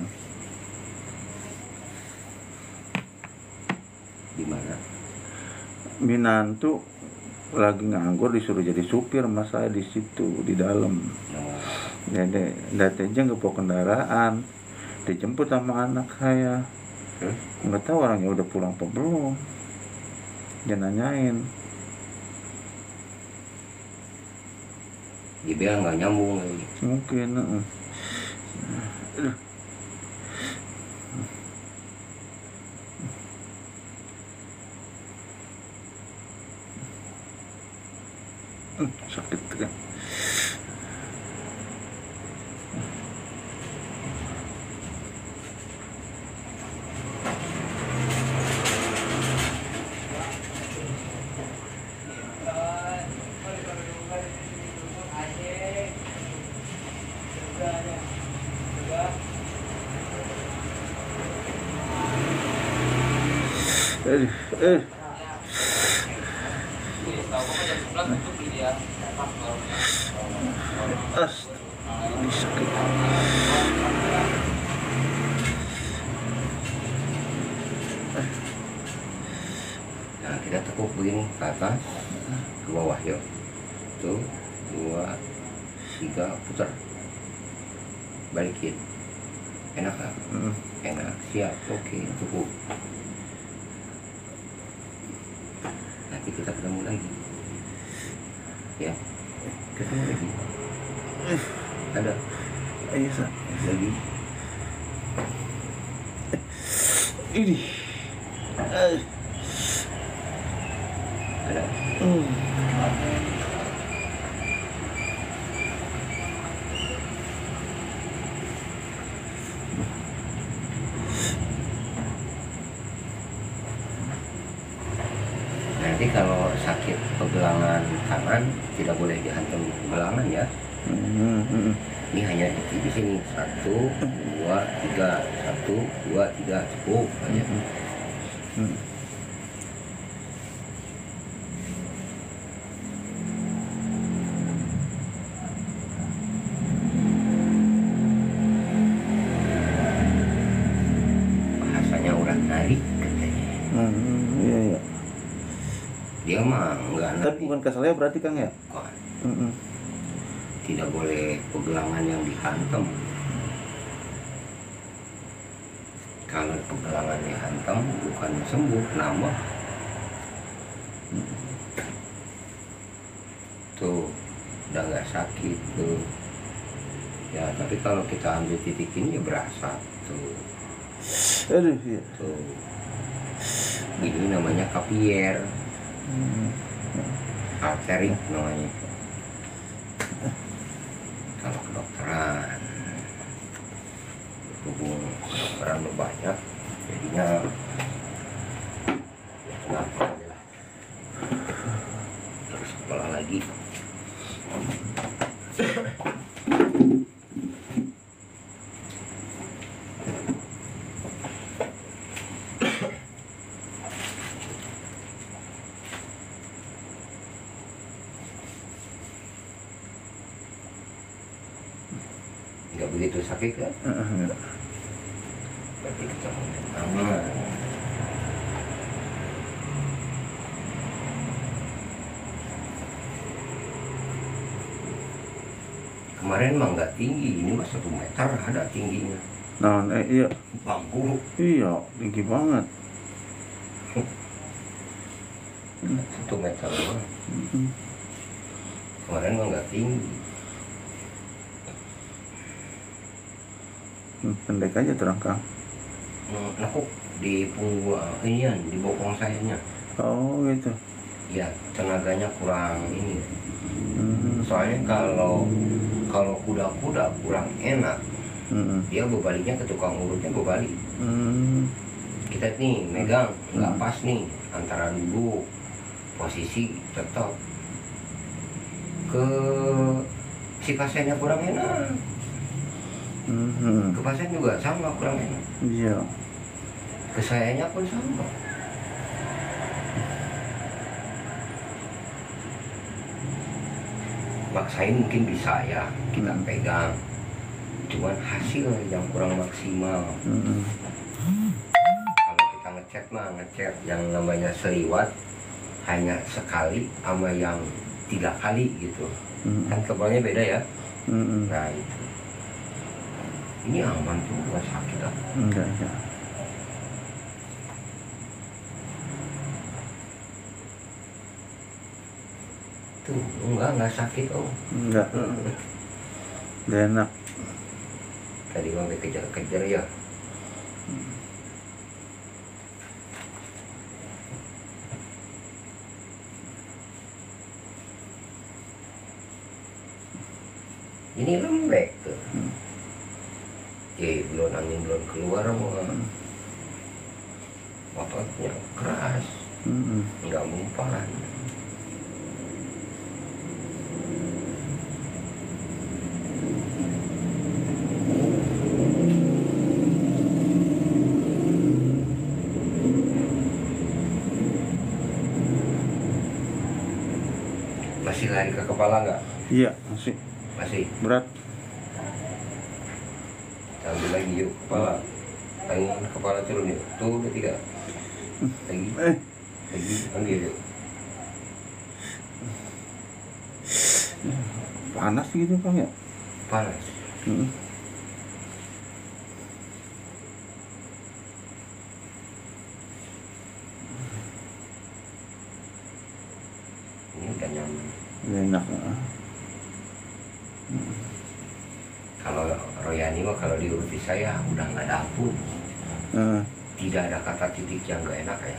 Di mana? Minantu lagi nganggur disuruh jadi supir sama saya di situ di dalam. Jadi datanya nggak bawa kendaraan, dijemput sama anak saya. Nggak tahu orangnya udah pulang apa belum. Dia nanyain. Dia bilang nggak nyambung lagi. Mungkin. Sakit kan. Ini sakit. Nah, kita tekuk begini ke atas, ke bawah yuk. Tuh, 2, 3, putar. Balikin. Enak kan? Enak, siap, oke, cukup. Nanti kita ketemu lagi. Ya, ketemu lagi. Ada Ayo sa. lagi. Ini. Ada. Nanti kalau sakit pegelangan tangan tidak boleh dihantam pegelangan ya. Ini hanya di sini 1, 2, 3, 1, 2, 3 cukup aja. Bahasanya urat narik katanya. Iya. Dia mah enggak Tapi narik. bukan keselnya berarti Kang ya? Bukan. Tidak boleh pegelangan yang dihantam. Kalau pegelangan dihantam bukan sembuh, nambah. Tuh, udah nggak sakit tuh. Ya, tapi kalau kita ambil titik ini ya berasa tuh. Aduh, iya. Tuh. Ini namanya kapier. Arterik namanya. Kalau kedokteran hubung kedokteran banyak jadinya kenapa lah terus sekolah lagi. Nggak begitu sakit kan? Berarti kita mau aman. Kemarin mah nggak tinggi, ini mah 1 meter ada tingginya. Nah, iya. Bangku Iya, tinggi banget. 1 meter mah. Kemarin mah nggak tinggi. Pendek aja terang Kang. Nakuk di punggung inian, di bokong sayanya. Oh gitu. Ya, tenaganya kurang ini. Soalnya kalau kuda-kuda kurang enak Dia bebaliknya ke tukang urutnya bebalik. Kita nih megang nggak pas nih antara duduk posisi tetap ke si pasiennya kurang enak. Ke pasien juga sama kurang enak. Iya. Ke sayanya pun sama. Maksain mungkin bisa ya kita pegang, cuman hasil yang kurang maksimal. Kalau kita ngecat mah ngecat yang namanya seliwat hanya sekali sama yang 3 kali gitu, kan kebalnya beda ya. Nah itu, ini aman tuh, nggak sakit lah. Enggak ya. Tuh nggak sakit oh. Enggak. Udah enak. Tadi sampai kejar-kejar ya. Ini lembek tuh. Belum angin belum keluar mau. Ototnya keras. Nggak mempan. Masih lari ke kepala nggak? Iya, masih. Masih. Berat. Ambil lagi yuk kepala. Angin kepala turun yuk. Tuh udah 3. Lagi ambil yuk. Panas gitu Bang ya? Panas. Ini udah nyaman. Enak. Kalau Royani mah kalau diuruti saya udah nggak ada ampun. Tidak ada kata titik yang nggak enak ya.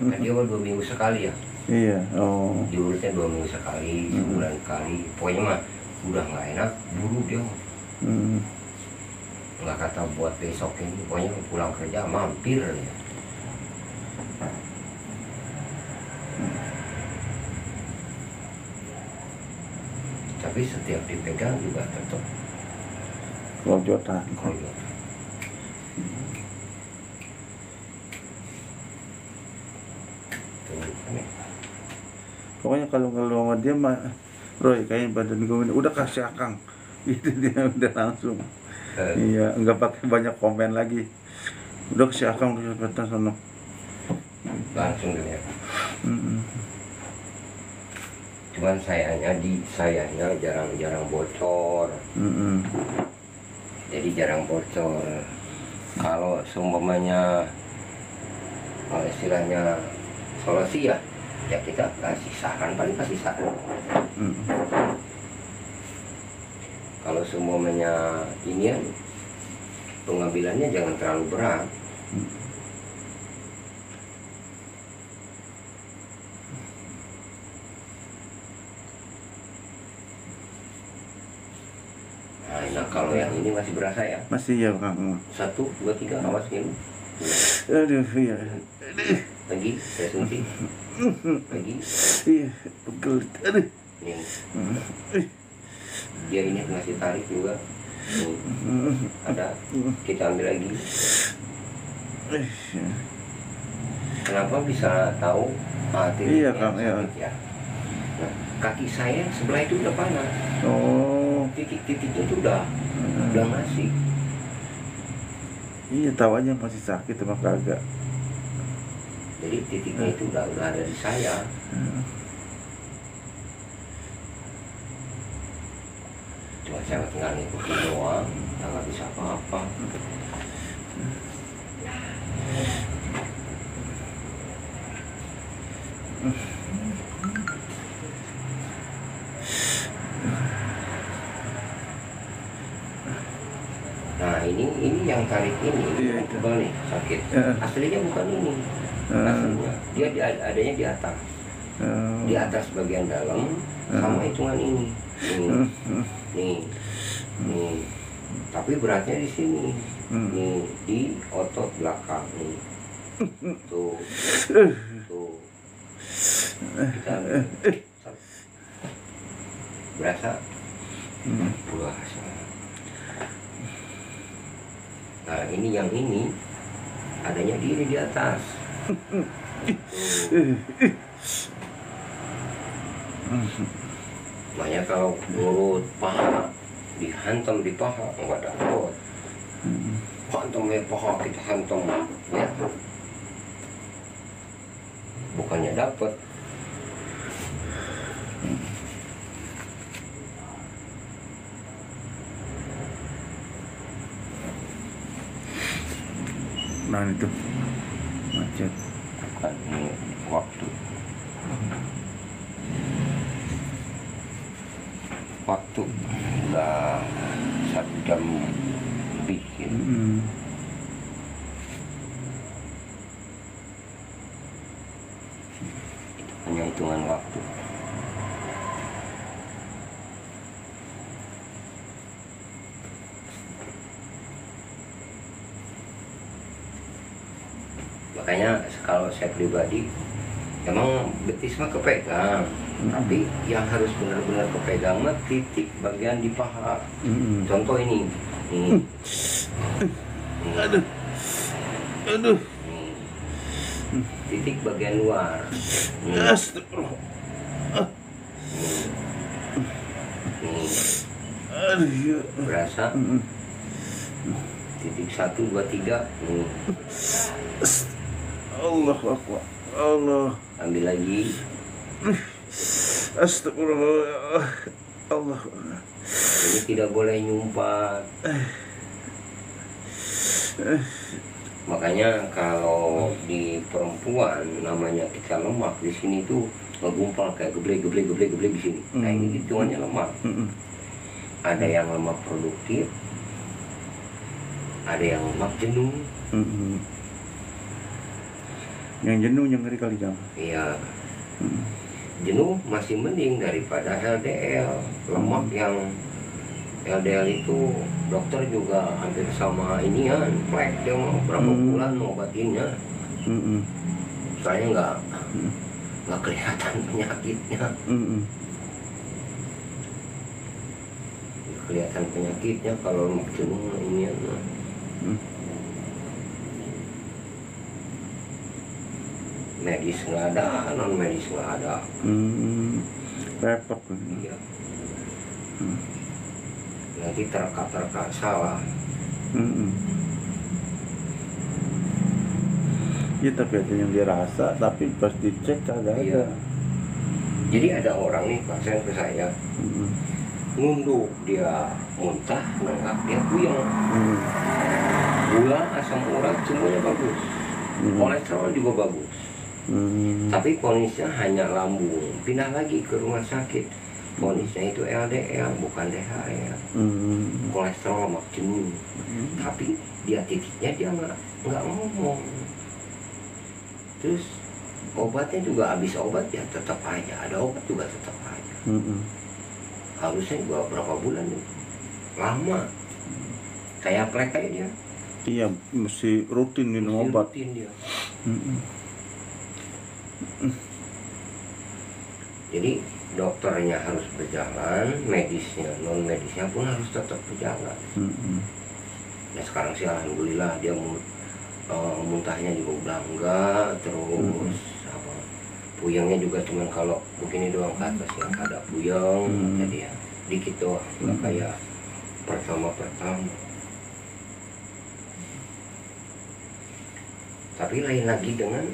Kan dia mah 2 minggu sekali ya. Iya. Oh. Diurutnya 2 minggu sekali, sebulan sekali. Pokoknya mah udah nggak enak, buru dia. Nggak kata buat besok ini, pokoknya pulang kerja mampir ya. Tapi setiap dipegang juga tetap Kelojotan. koyor. Pokoknya kalau sama dia mah Roy kayaknya badan gue udah kasih akang. Itu dia udah langsung. Iya, nggak pakai banyak komen lagi. Udah kasih akang ke cepetan sono. Langsung dia. Cuman sayanya jarang bocor. Jadi jarang bocor. Kalau seumpamanya istilahnya solusi ya kita kasih saran, paling kasih saran. Kalau seumpamanya inian pengambilannya jangan terlalu berat. Nah, kalau yang ini masih berasa ya? Masih ya Kang. 1, 2, 3, awas ini. Aduh, iya. Lagi, saya suntik. Lagi. Iya, pegel. Aduh. Nih. Dia ini masih tarik juga. Nih. Ada. Kita ambil lagi. Kenapa bisa tahu? Iya Kang, ya. Nah, kaki saya sebelah itu udah panas. Oh. Titik-titiknya itu udah ngasih. Iya, tahu aja masih sakit sama kagak. Jadi titiknya itu udah ada di saya. Cuma saya tinggal ngikutin doang, nggak bisa apa-apa. Nah ini yang tarik ini Iya, tebal nih sakit. Aslinya bukan ini. Aslinya dia adanya di atas. Di atas bagian dalam sama hitungan ini. Nih. Tapi beratnya di sini, nih di otot belakang nih. Tuh, tuh. Kita berasa, berasa. Nah yang ini adanya di atas. Makanya kalau urut paha dihantam di paha nggak dapat. Hantam ya paha kita hantam ya. Bukannya dapat. Nah itu macet. Bukan ini waktu. Waktu udah 1 jam lebih gitu. Itu hanya hitungan waktu. Makanya kalau saya pribadi emang betis mah kepegang, tapi yang harus benar-benar kepegang mah titik bagian di paha. Contoh ini, nih. Aduh, aduh. Nih. Titik bagian luar. Nih. Nih. Aduh. Berasa? Titik 1, 2, 3. Nih. Allah Akbar. Allah. Ambil lagi. Astagfirullah. Allah. Ini tidak boleh nyumpat. Makanya kalau di perempuan namanya kita lemak di sini tuh ngegumpal kayak geblek di sini. Nah ini hitungannya lemak. Ada yang lemak produktif, ada yang lemak jenuh. Yang jenuh yang ngeri kali jam. Iya. Jenuh masih mending daripada LDL. Lemak yang LDL itu dokter juga hampir sama inian, plek dia mau berapa bulan ngobatinnya. Soalnya nggak kelihatan penyakitnya. Kelihatan penyakitnya kalau lemak jenuh inian. Medis nggak ada, non medis nggak ada. Repot. Iya. Nanti terka salah. Ya tapi ada yang dirasa, tapi pas dicek kagak Iya. ada. Jadi ada orang nih pasien ke saya, nunduk dia muntah, nenggak dia puyeng. Gula, asam urat semuanya bagus, kolesterol juga bagus. Tapi kondisinya hanya lambung. Pindah lagi ke rumah sakit, kondisinya itu LDL bukan DHR. Kolesterol lemak jenuh. Tapi dia titiknya dia nggak ngomong. Terus obatnya juga habis obat ya tetap aja, ada obat juga tetap aja. Harusnya juga berapa bulan nih, lama. Kayak plek kayak dia. Iya, mesti rutin minum obat. Rutin dia. Jadi dokternya harus berjalan, medisnya, non medisnya pun harus tetap berjalan. Ya sekarang sih alhamdulillah dia muntahnya juga udah enggak, terus apa puyengnya juga cuman kalau begini doang ke atas yang ada puyeng, jadi ya dikit doang, nggak kayak pertama. Tapi lain lagi dengan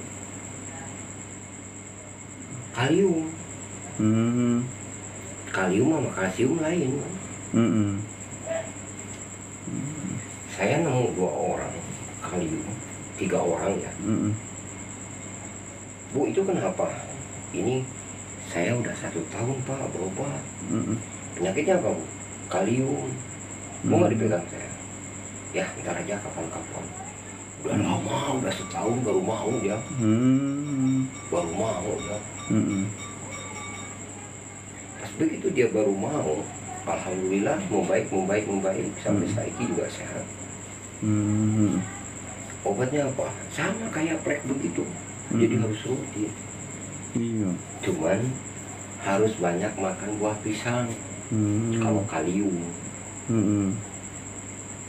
kalium. Kalium sama kalsium lain. Saya nemu 2 orang kalium, 3 orang ya. Bu itu kenapa? Ini saya udah 1 tahun Pak berobat. Penyakitnya apa Bu? Kalium. Mau nggak dipegang saya? Ya ntar aja kapan-kapan. Udah lama, udah 1 tahun baru mau dia. Baru mau dia. Pas begitu dia baru mau, alhamdulillah membaik sampai saiki juga sehat. Obatnya apa? Sama kayak plek begitu. Jadi harus rutin. Iya. Cuman harus banyak makan buah pisang. Kalau kalium.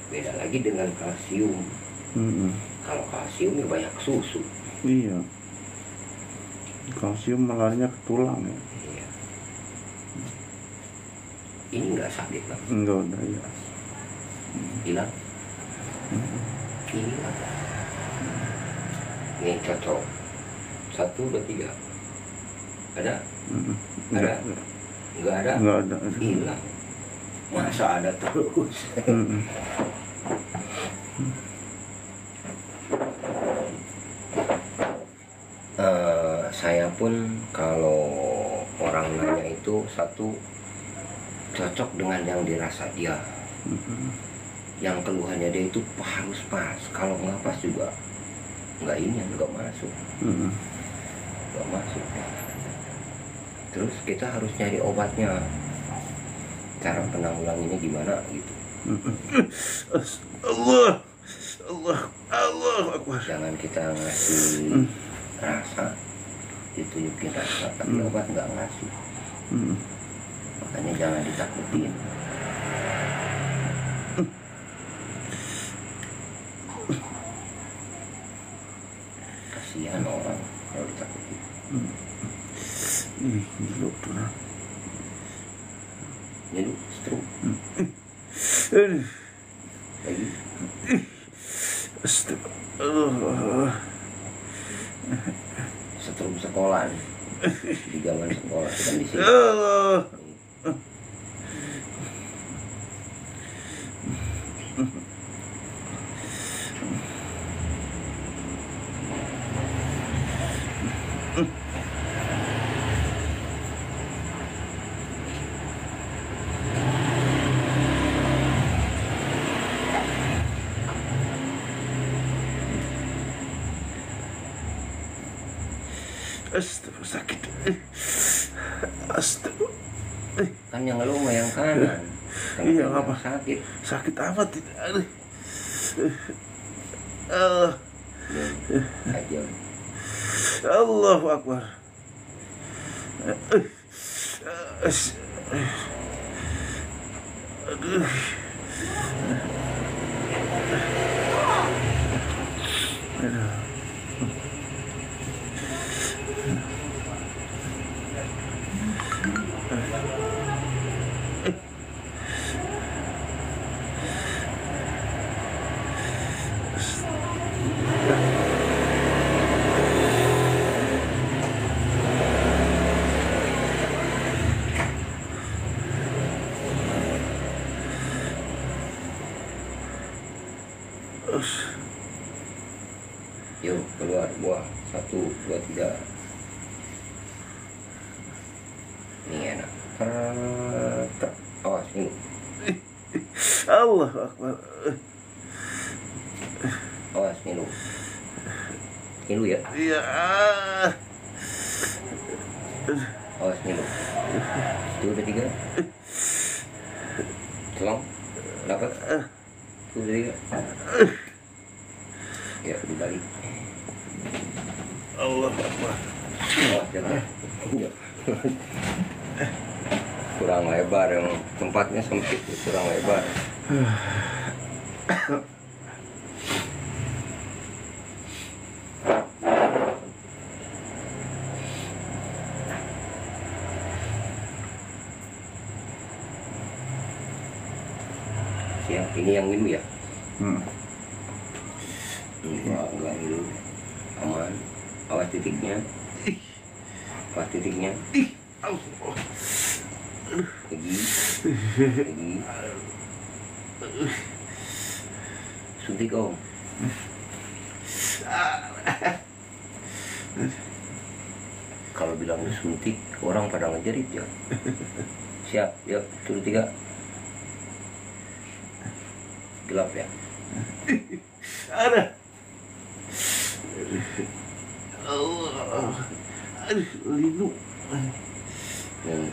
Beda lagi dengan kalsium. Kalau kalsium ya banyak susu. Iya. Kalsium melarinya ke tulang ya. Iya. Ini nggak sakit lah. Enggak udah ya. Hilang. Hilang. Ini cocok. 1, 2, 3. Ada? Ada? Nggak ada? Enggak ada. Hilang. Masa ada terus? Saya pun kalau orang nanya itu satu cocok dengan yang dirasa dia. Yang keluhannya dia itu harus pas. Kalau nggak pas juga nggak masuk. Nggak masuk. Terus kita harus nyari obatnya. Cara penanggulangannya gimana gitu. Allah Akbar. Jangan kita ngasih rasa, ditunjukin rasa, tapi obat nggak ngasih. Makanya jangan ditakutin. Kasihan orang kalau ditakutin. Gila tuh nah. Jadi stroke lagi. Astagfirullah. Stroke sekolah nih. Di zaman sekolah kan di sini. Allah. Astaga, sakit. Astaga. Kan yang ngeluh yang kanan. Iya, Kenapa apa? sakit? Sakit amat itu. Aja. Allahu Akbar. Aduh. Yuk keluar buah 1, 2, 3. Ini enak. Awas ini. Allahu Akbar. Awas ini lu. Ini lu ya. Iya. Awas ini lu. 1, 2, 3. Tolong. Dapat. 1, 2, 3. Ya dibalik. Allahu Akbar. Awas jangan. Kurang lebar, yang tempatnya sempit, kurang lebar. Siap, ini yang ngilu ya? Enggak ngilu, aman. Awas titiknya. Awas titiknya. Lagi. Suntik om. Kalau bilang disuntik, orang pada ngejerit ya. Siap, yuk, 1, 2, 3. Gelap ya. Ada. Allah. Aduh, linu. Nih.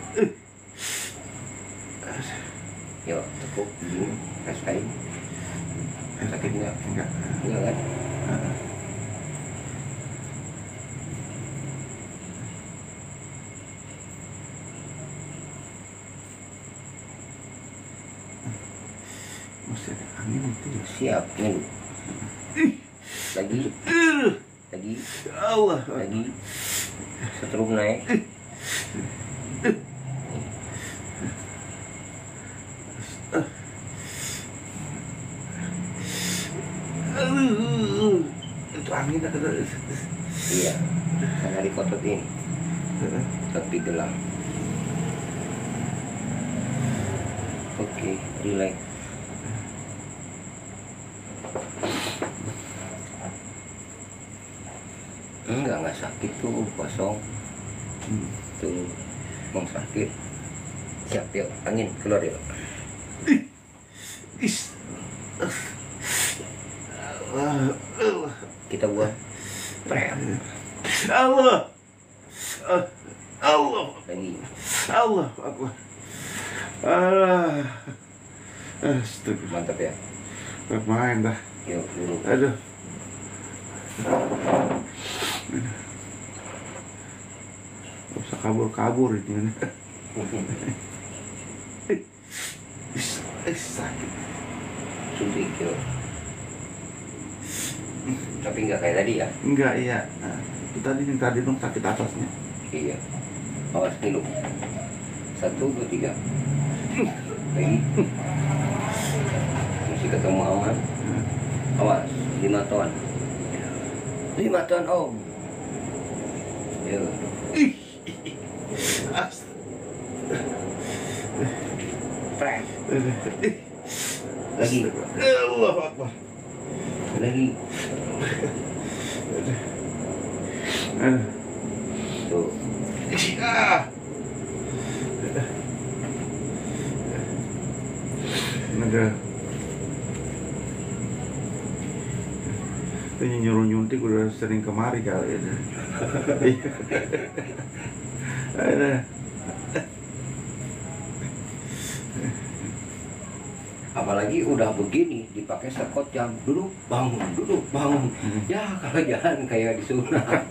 Yuk, tekuk, begini, rasain. Sakit nggak? Enggak. Enggak kan? Masih ada angin itu ya. Siap, nih. Lagi, lagi, Allah. lagi. Setruk naik. Aduh. Itu angin ada. Iya, karena dikototin. Tapi gelang. Oke, relax. Enggak sakit tuh, kosong. Tuh, mau sakit. Siap, yuk, angin, keluar yuk. Kita buat prem. Allah. Allah. Lagi. Allah Akbar. Astaga. Mantap ya. Main dah. Yuk, dulu. Aduh. Gak usah kabur-kabur ini. Sakit. Suntik yuk. Tapi enggak kayak tadi ya. Enggak, iya. Nah, itu tadi yang tadi dong sakit atasnya. Iya. Awas dulu. 1, 2, 3. Lagi. Masih ketemu aman. Awas, 5 ton. 5 ton om. Yuk. Prem. Lagi. Allah Akbar. Lagi. Tuh. Ada. Ini nyuruh nyuntik udah sering kemari kali ini. Ada. Apalagi udah begini dipakai sekot jam duduk bangun ya kalau jalan kayak disunat.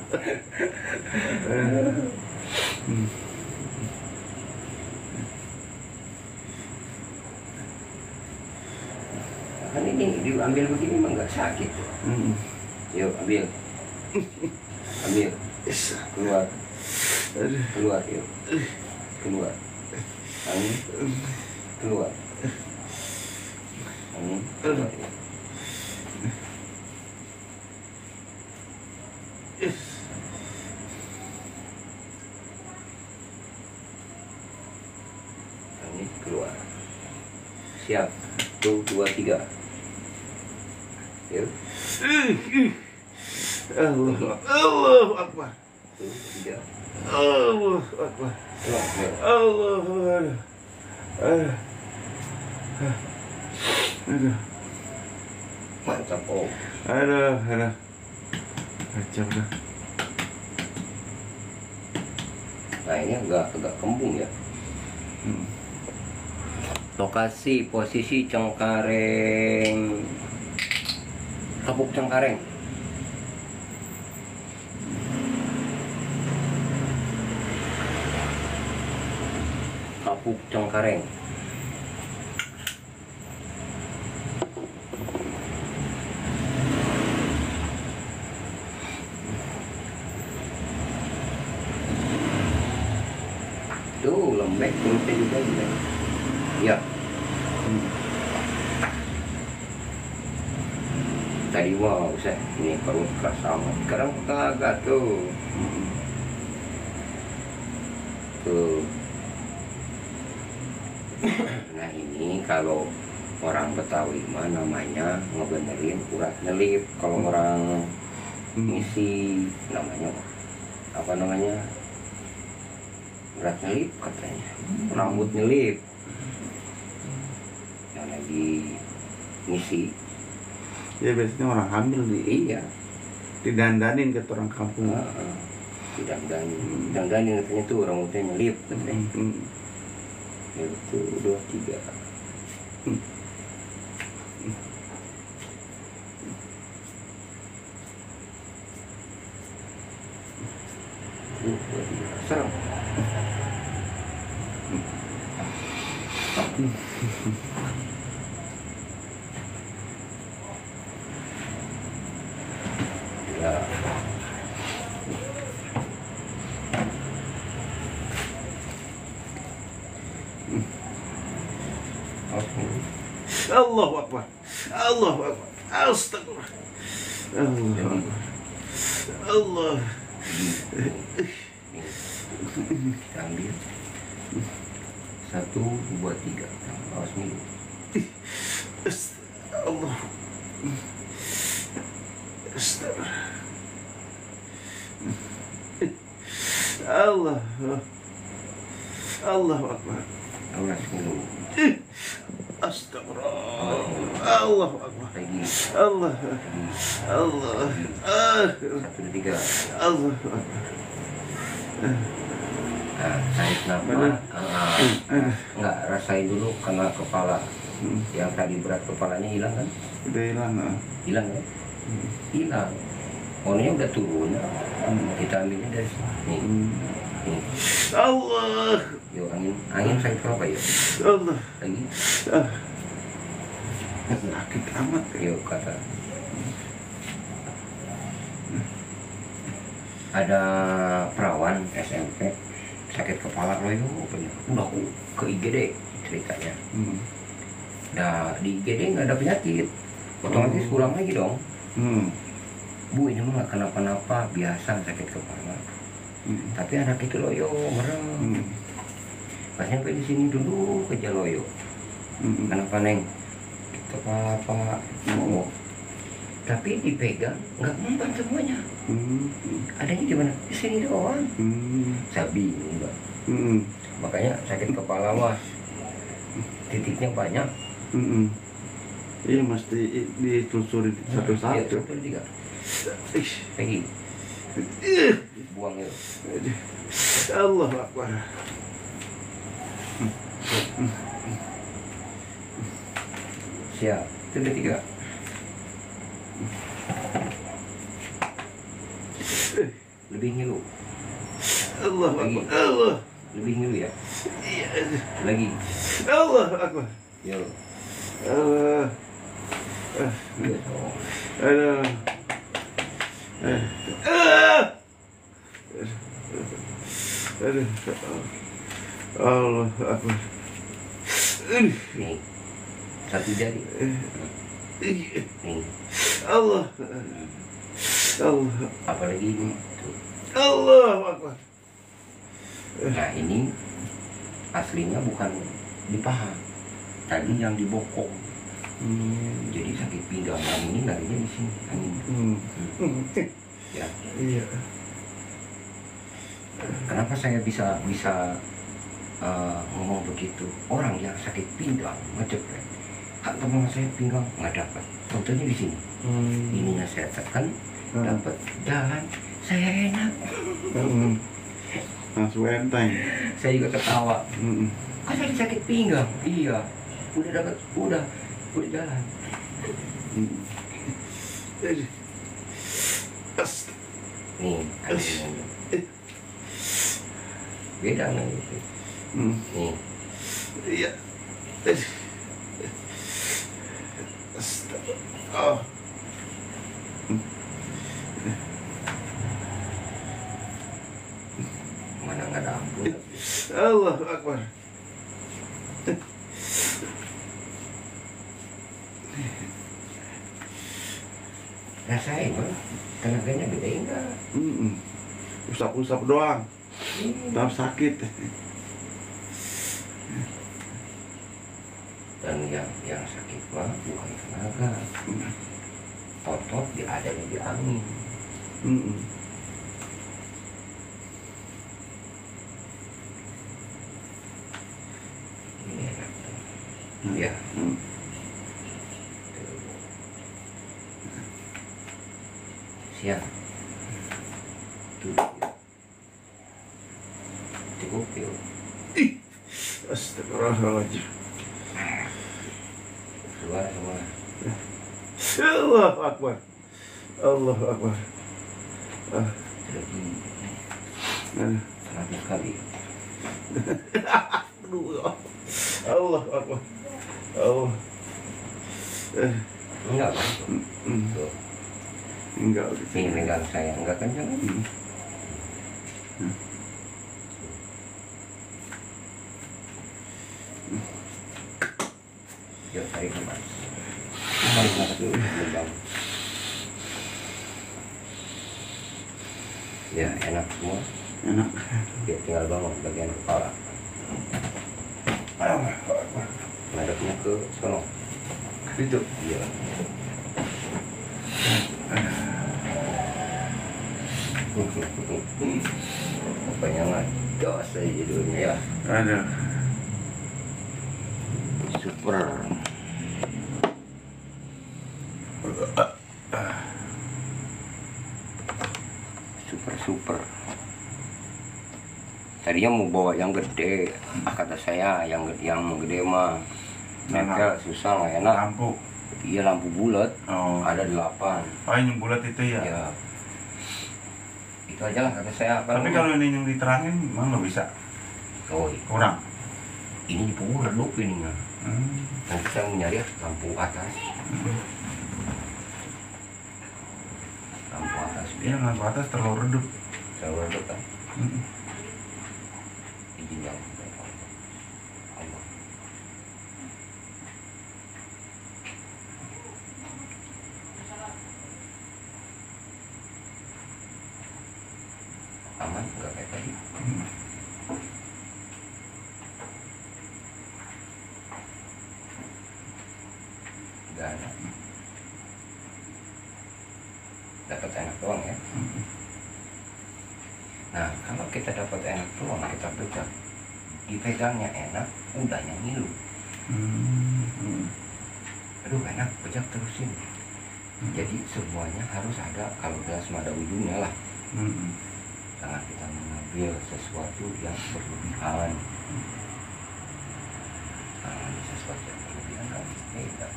Kan ini diambil begini mah nggak sakit. Yuk ambil keluar yuk keluar angin keluar angin keluar yuk. Angin keluar siap 1, 2, 3 yuk Allah Akbar. 1, 3 Allah Akbar. keluar yuk. Allah. Aduh. Mantap om. Aduh. Kacau dah. Nah ini agak kembung ya. Lokasi posisi Cengkareng, Kapuk Cengkareng. Kapuk Cengkareng. Tuh lembek, kulitnya juga lembek. Ya. Tadi wow, saya ini perut keras amat. Sekarang kagak tuh. Tuh. Nah ini kalau orang Betawi mah namanya ngebenerin urat nyelip. Kalau orang misi namanya apa namanya? Urat nyelip katanya. Rambut nyelip. Yang lagi misi. Ya biasanya orang hamil Iya. didandanin ke orang kampung. Dandanin katanya tuh rambutnya nyelip katanya. Itu 2, 3. Serem. Ya. Allahu Akbar. Allahu Akbar. Astagfirullah. Allah. Allah. Kita ambil 1, 2, 3. Awas minum. Allah. Astagfirullah. Allah. Allahu Akbar. Awas minum. Astagfirullah. Allahu Akbar. Lagi. Allah. Allah. 1, 2, 3. Allah Akbar. Nah, tarik nafas. Enggak, rasain dulu kena kepala. Yang tadi berat kepalanya hilang kan? Udah hilang. Hilang kan? Hilang. Warnanya udah turun. Kita ambilnya dari sini. Nih. Allah. Yuk, angin sakit berapa ya? Allah. Lagi. Sakit amat. Yuk, kata. Ada perawan SMP sakit kepala loyo, udah ke IGD ceritanya. Nah di IGD nggak ada penyakit, otomatis pulang lagi dong. Bu ini mah nggak kenapa-napa, biasa sakit kepala. Tapi anak itu loyo merem. Pas nyampe di sini dulu aja loyo. Kenapa neng? Kepala pak. Oh. Tapi dipegang nggak mempan semuanya. Adanya di mana? Di sini doang. Saya bingung, Mbak. Makanya sakit kepala mah titiknya banyak. Iya mesti ditelusuri satu-satu. 1, 2, 3. Lagi. Buang ya. Allah Akbar. Siap. 1, 2, 3. Lebih ngilu. Allah Lagi. Akbar. Allah. Lebih ngilu ya. Lagi. Allah Akbar. Yo. Allah. Aduh. Aduh. Allah Akbar. Nih. 1 jari. Nih. Allah. Allah. Apalagi ini. Tuh. Allah Akbar. Nah ini aslinya bukan di paha. Tadi yang di bokong. Jadi sakit pinggang. Yang ini larinya di sini. Angin. Ya. Iya. Kenapa saya bisa ngomong begitu? Orang yang sakit pinggang ngejepret. Hak teman saya pinggang nggak dapat. Contohnya di sini. Ininya saya tekan, dapat jalan. Saya enak. Langsung enteng. Saya juga ketawa. Kan saya sakit pinggang. Iya. Udah dapat, udah jalan. Nih, angin. Beda nggak itu? Nih. Iya. Oh. Mana nggak ada ampun. Allah Akbar. Rasain, Bang. Tenaganya gede enggak? Usap-usap doang. Tetap sakit. Dan yang sakit mah bukan tenaga. Otot adanya di angin. Ini enak. Ya. Siap. Tuh. Cukup yuk. Astagfirullahaladzim. keluar semua. Allahu Akbar. Allahu Akbar. Jadi Aduh. 100 kali. Aduh. Allahu Akbar. Allah. Enggak kan? Tuh. Enggak. Ini megang saya, enggak kencang kan? Yuk, tarik ke mas. Tarik nafas dulu, megang. Ya, enak semua. Enak. Ya, tinggal bangun bagian kepala. Ngadepnya ke sono. Itu. Iya. Pokoknya mah dos aja judulnya ya. Aduh. Super. Super. Tadinya mau bawa yang gede, kata saya yang gede mah nempel susah nggak enak. Lampu. Iya lampu bulat, Oh. ada 8. Oh, yang bulat itu ya. Ya, itu aja lah kata saya. Tapi kalau ini yang diterangin, emang nggak bisa. oh, Kurang. ini di punggung redup ininya. Hmm. Nanti saya mau nyari lampu atas. Lampu atas Iya, lampu atas terlalu redup. selalu redup kan. Hmm. Izin yang Allah. Aman nggak kayak tadi? Nggak ada. Dapat enak doang ya. Nah, kalau kita dapat enak doang, kita pegang, dipegangnya enak, udahnya ngilu. Aduh enak, pejak terusin. Jadi semuanya harus ada, kalau gas ada ujungnya lah. Jangan kita mengambil sesuatu yang berlebihan. Jangan sesuatu yang berlebihan kan beda.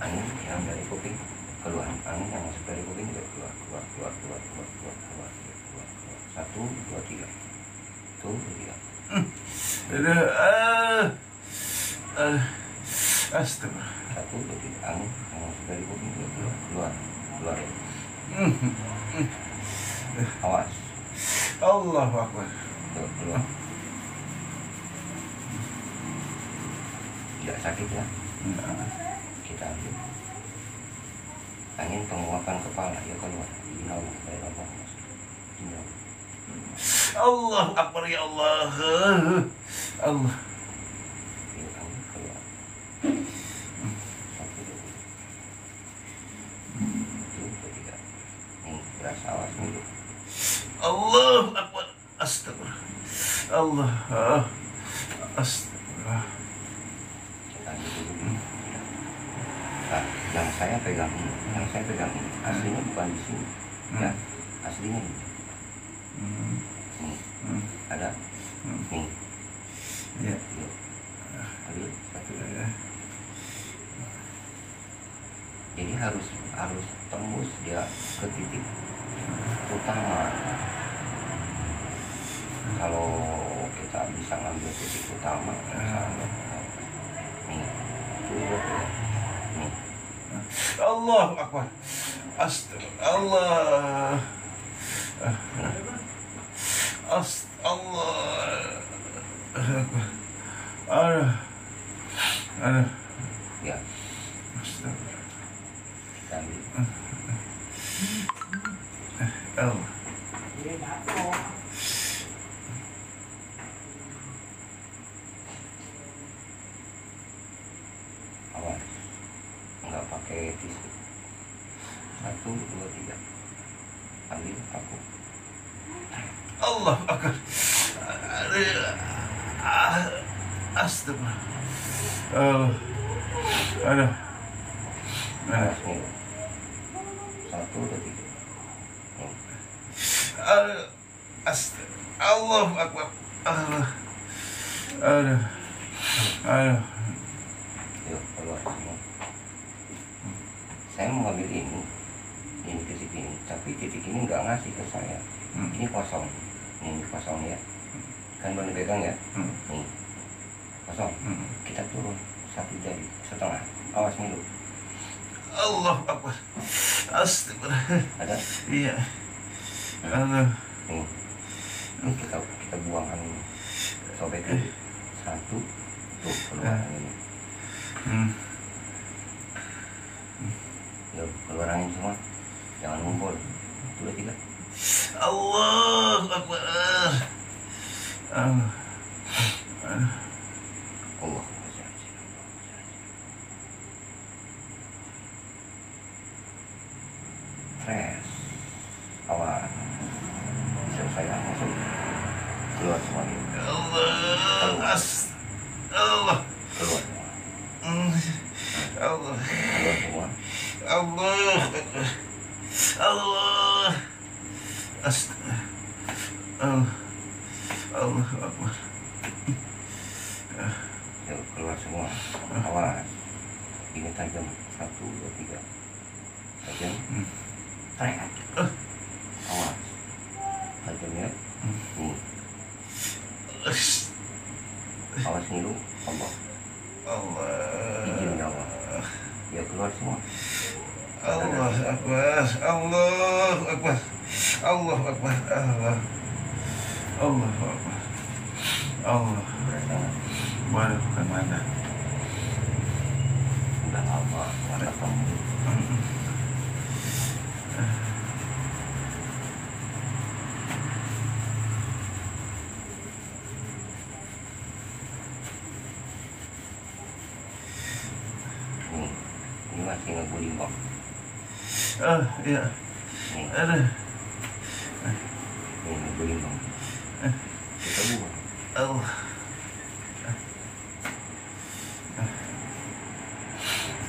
Angin yang dari kuping keluar, angin yang masuk dari kuping juga keluar. 1, 2, 3. Tuh, 3. Astaga. 1, 2, 3. Angin yang masuk dari kuping juga keluar ya. Awas. Allahu Akbar. Tuh, keluar. Tidak sakit ya. Kita ambil angin penguapan kepala ya keluar. Inau dari lambung masuk. Inau. Allahu Akbar ya Allah. Allah. Ini angin keluar. 1, 2, 3. Nih berasa awas nih. Allahu Akbar. Astagfirullah. Allah. Astagfirullah. Kita ambil dulu. Nah, yang saya pegang ini, aslinya bukan di sini, ya, aslinya ini. Nih, ada, nih, Ya. yuk, ambil satu. Jadi harus tembus dia ke titik utama. Kalau kita bisa ngambil titik utama, misalnya, nih, turun ya. Nih. Allahu Akbar. Astagfirullah. Allah. Aduh. Ya, Astagfirullah. kita ambil. Allah. Awas, nggak Astagfirullah. Aduh. Aduh. Awas nih. 1, 2, 3. Aduh. Astagfirullah. Allahu Akbar. Aduh. Aduh. Aduh. Yuk, keluar semua. Saya mau ngambil ini titik ini, tapi titik ini nggak ngasih ke saya. Ini kosong, ini kosong ya. Kan baru pegang ya. Nih, kosong. Kita turun 1 jari setengah. Awas nih lu. Allah Akbar. Astagfirullah. Ada? Iya. Aduh. Nih, ini kita buang ini. Sobek ini. 1, tuh keluar ini. Yuk, keluar angin semua. Jangan ngumpul. 1, 2, 3. Allah Akbar. Allah. Fresh. Awas. Bisa saya masuk. Keluar semua ini. Allah. Allah. Keluar semua. Allah. Keluar semua. Allah. Allah. Allah. Allah Akbar. Yuk, keluar semua. Awas. Ini tajam. 1, 2, 3. Tajam. Trek. Awas. Tajam ya. Nih. Awas nih lu. Allah. Allah. Izin ya Allah. Ya keluar semua. Allah Akbar. Allah Akbar. Allah Akbar. Allah. Allah Akbar. Allah. Baru kemana? Udah lama nggak ketemu. Ini masih ngeguling bang. Iya. Nih, Aduh. ini ngeguling bang. Kita buang. Allah.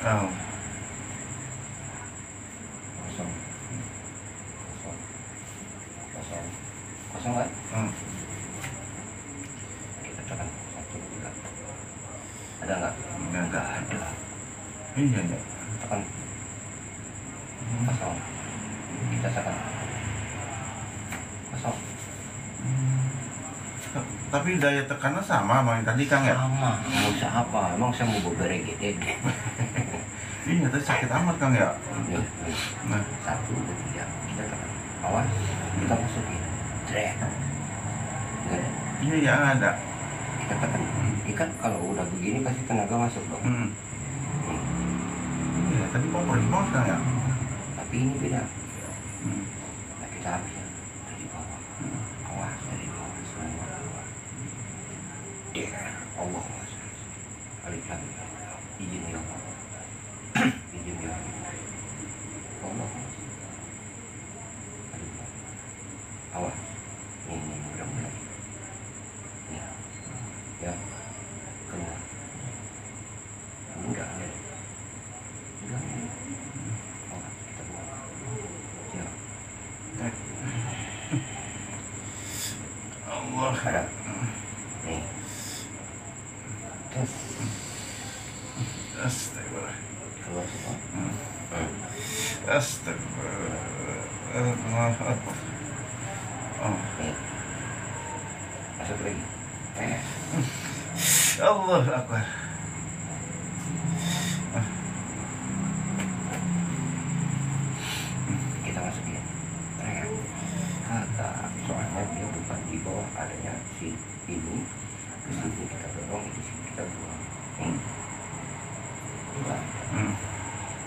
Oh. Kosong. Kosong. Kosong. Kosong kan? Kita tekan 1, 2. Ada nggak? Nggak ada. Iya, iya. Tekan. Kosong. Kita tekan. Kosong. Tapi daya tekannya sama yang tadi Kang ya? Sama. Mau usah apa? Emang saya mau beberek gitu. Iya, tadi sakit amat Kang ya? Nih. Nah. 1, 2, 3. Kita tekan. Awas. Kita masukin. Trek. Nggak ada. Iya, ya ada. Kita tekan. Ikan kalau udah begini pasti tenaga masuk dong. Iya, tadi kok perih banget Kang ya? Tapi ini beda. Nah, kita ambil dari bawah. Awas dari bawah semua keluar. Allah Mas. Alif Lam. Izin ya Allah. Izin ya Allah. Alif Lam. Awas. Ini mudah-mudahan. Nih. Ya. Keluar. Enggak ada. Enggak. Awas kita buang. Ya. Allah. Ada. Nih. Tes. Astagfirullah. Keluar semua. Astagfirullah. Allah Akbar. Oh. Nih. Masuk lagi. Allah Akbar. Kita masukin. Kagak. Soalnya dia bukan di bawah adanya si ini. Ke sini kita dorong, di sini kita buang. Udah.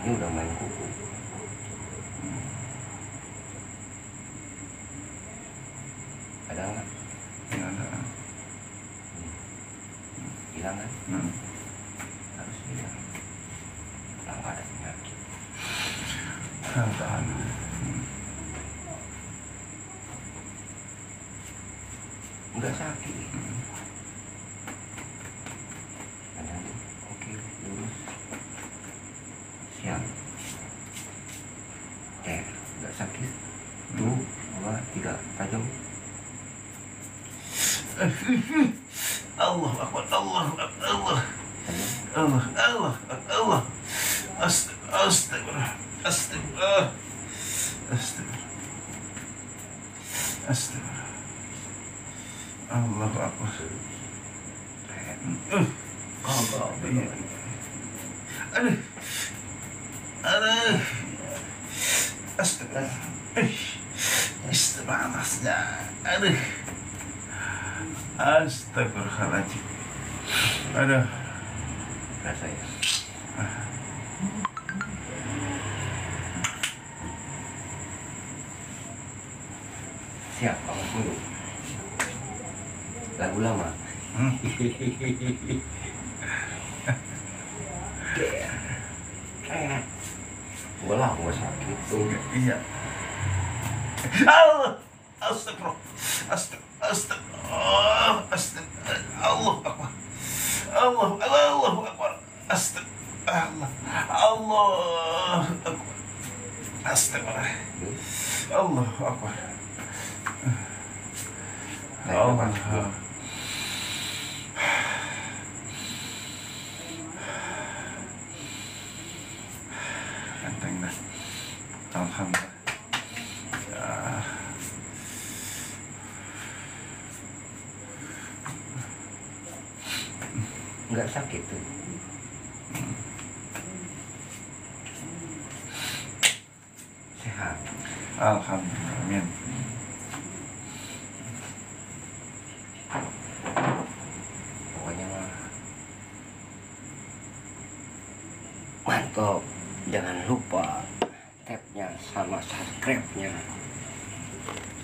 Ini udah main kuku. Ada nggak? Ya, ada. Hilang kan? Harus hilang. Nggak ada penyakit. Tahan. Nggak sakit. Allah Akbar, Allah Akbar, Allah. Allah, Allah, Allah. Astagfirullah. Astagfirullah. Astagfirullah. Astagfirullah. Allah Akbar. Allah. Aduh. Aduh. Astagfirullah. Panasnya. Aduh. Astagfirullahaladzim. Aduh. Rasanya. Siap, awas dulu. Lagu lama. Bola gua sakit tuh. Iya. Allah. Astagfirullah. Astagfirullah. Allah Akbar. Allah Akbar. Astagfirullah. Allah Akbar. Astagfirullah. Allah Akbar. Allah. Enteng dah. Alhamdulillah. Nggak sakit tuh. Sehat. Alhamdulillah. Amin. Pokoknya mantap. Jangan lupa tap-nya sama subscribe-nya.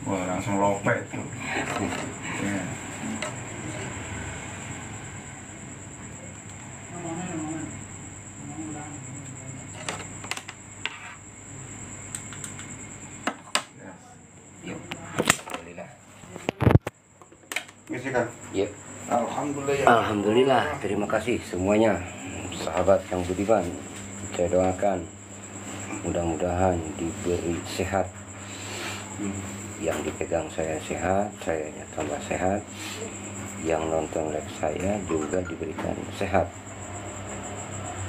Wah, langsung lopet tuh. Ya. Yuk, alhamdulillah. Bisikan. Yuk. Alhamdulillah ya. Alhamdulillah, terima kasih semuanya, sahabat yang budiman. Saya doakan mudah-mudahan diberi sehat. Yang dipegang saya sehat, sayanya tambah sehat. Yang nonton live saya juga diberikan sehat,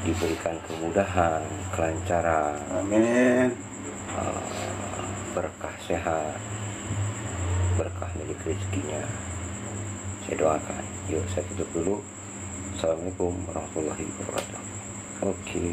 diberikan kemudahan, kelancaran, Amin. berkah sehat, berkah milik rezekinya. Saya doakan. Yuk, saya tutup dulu. Assalamualaikum warahmatullahi wabarakatuh. Oke.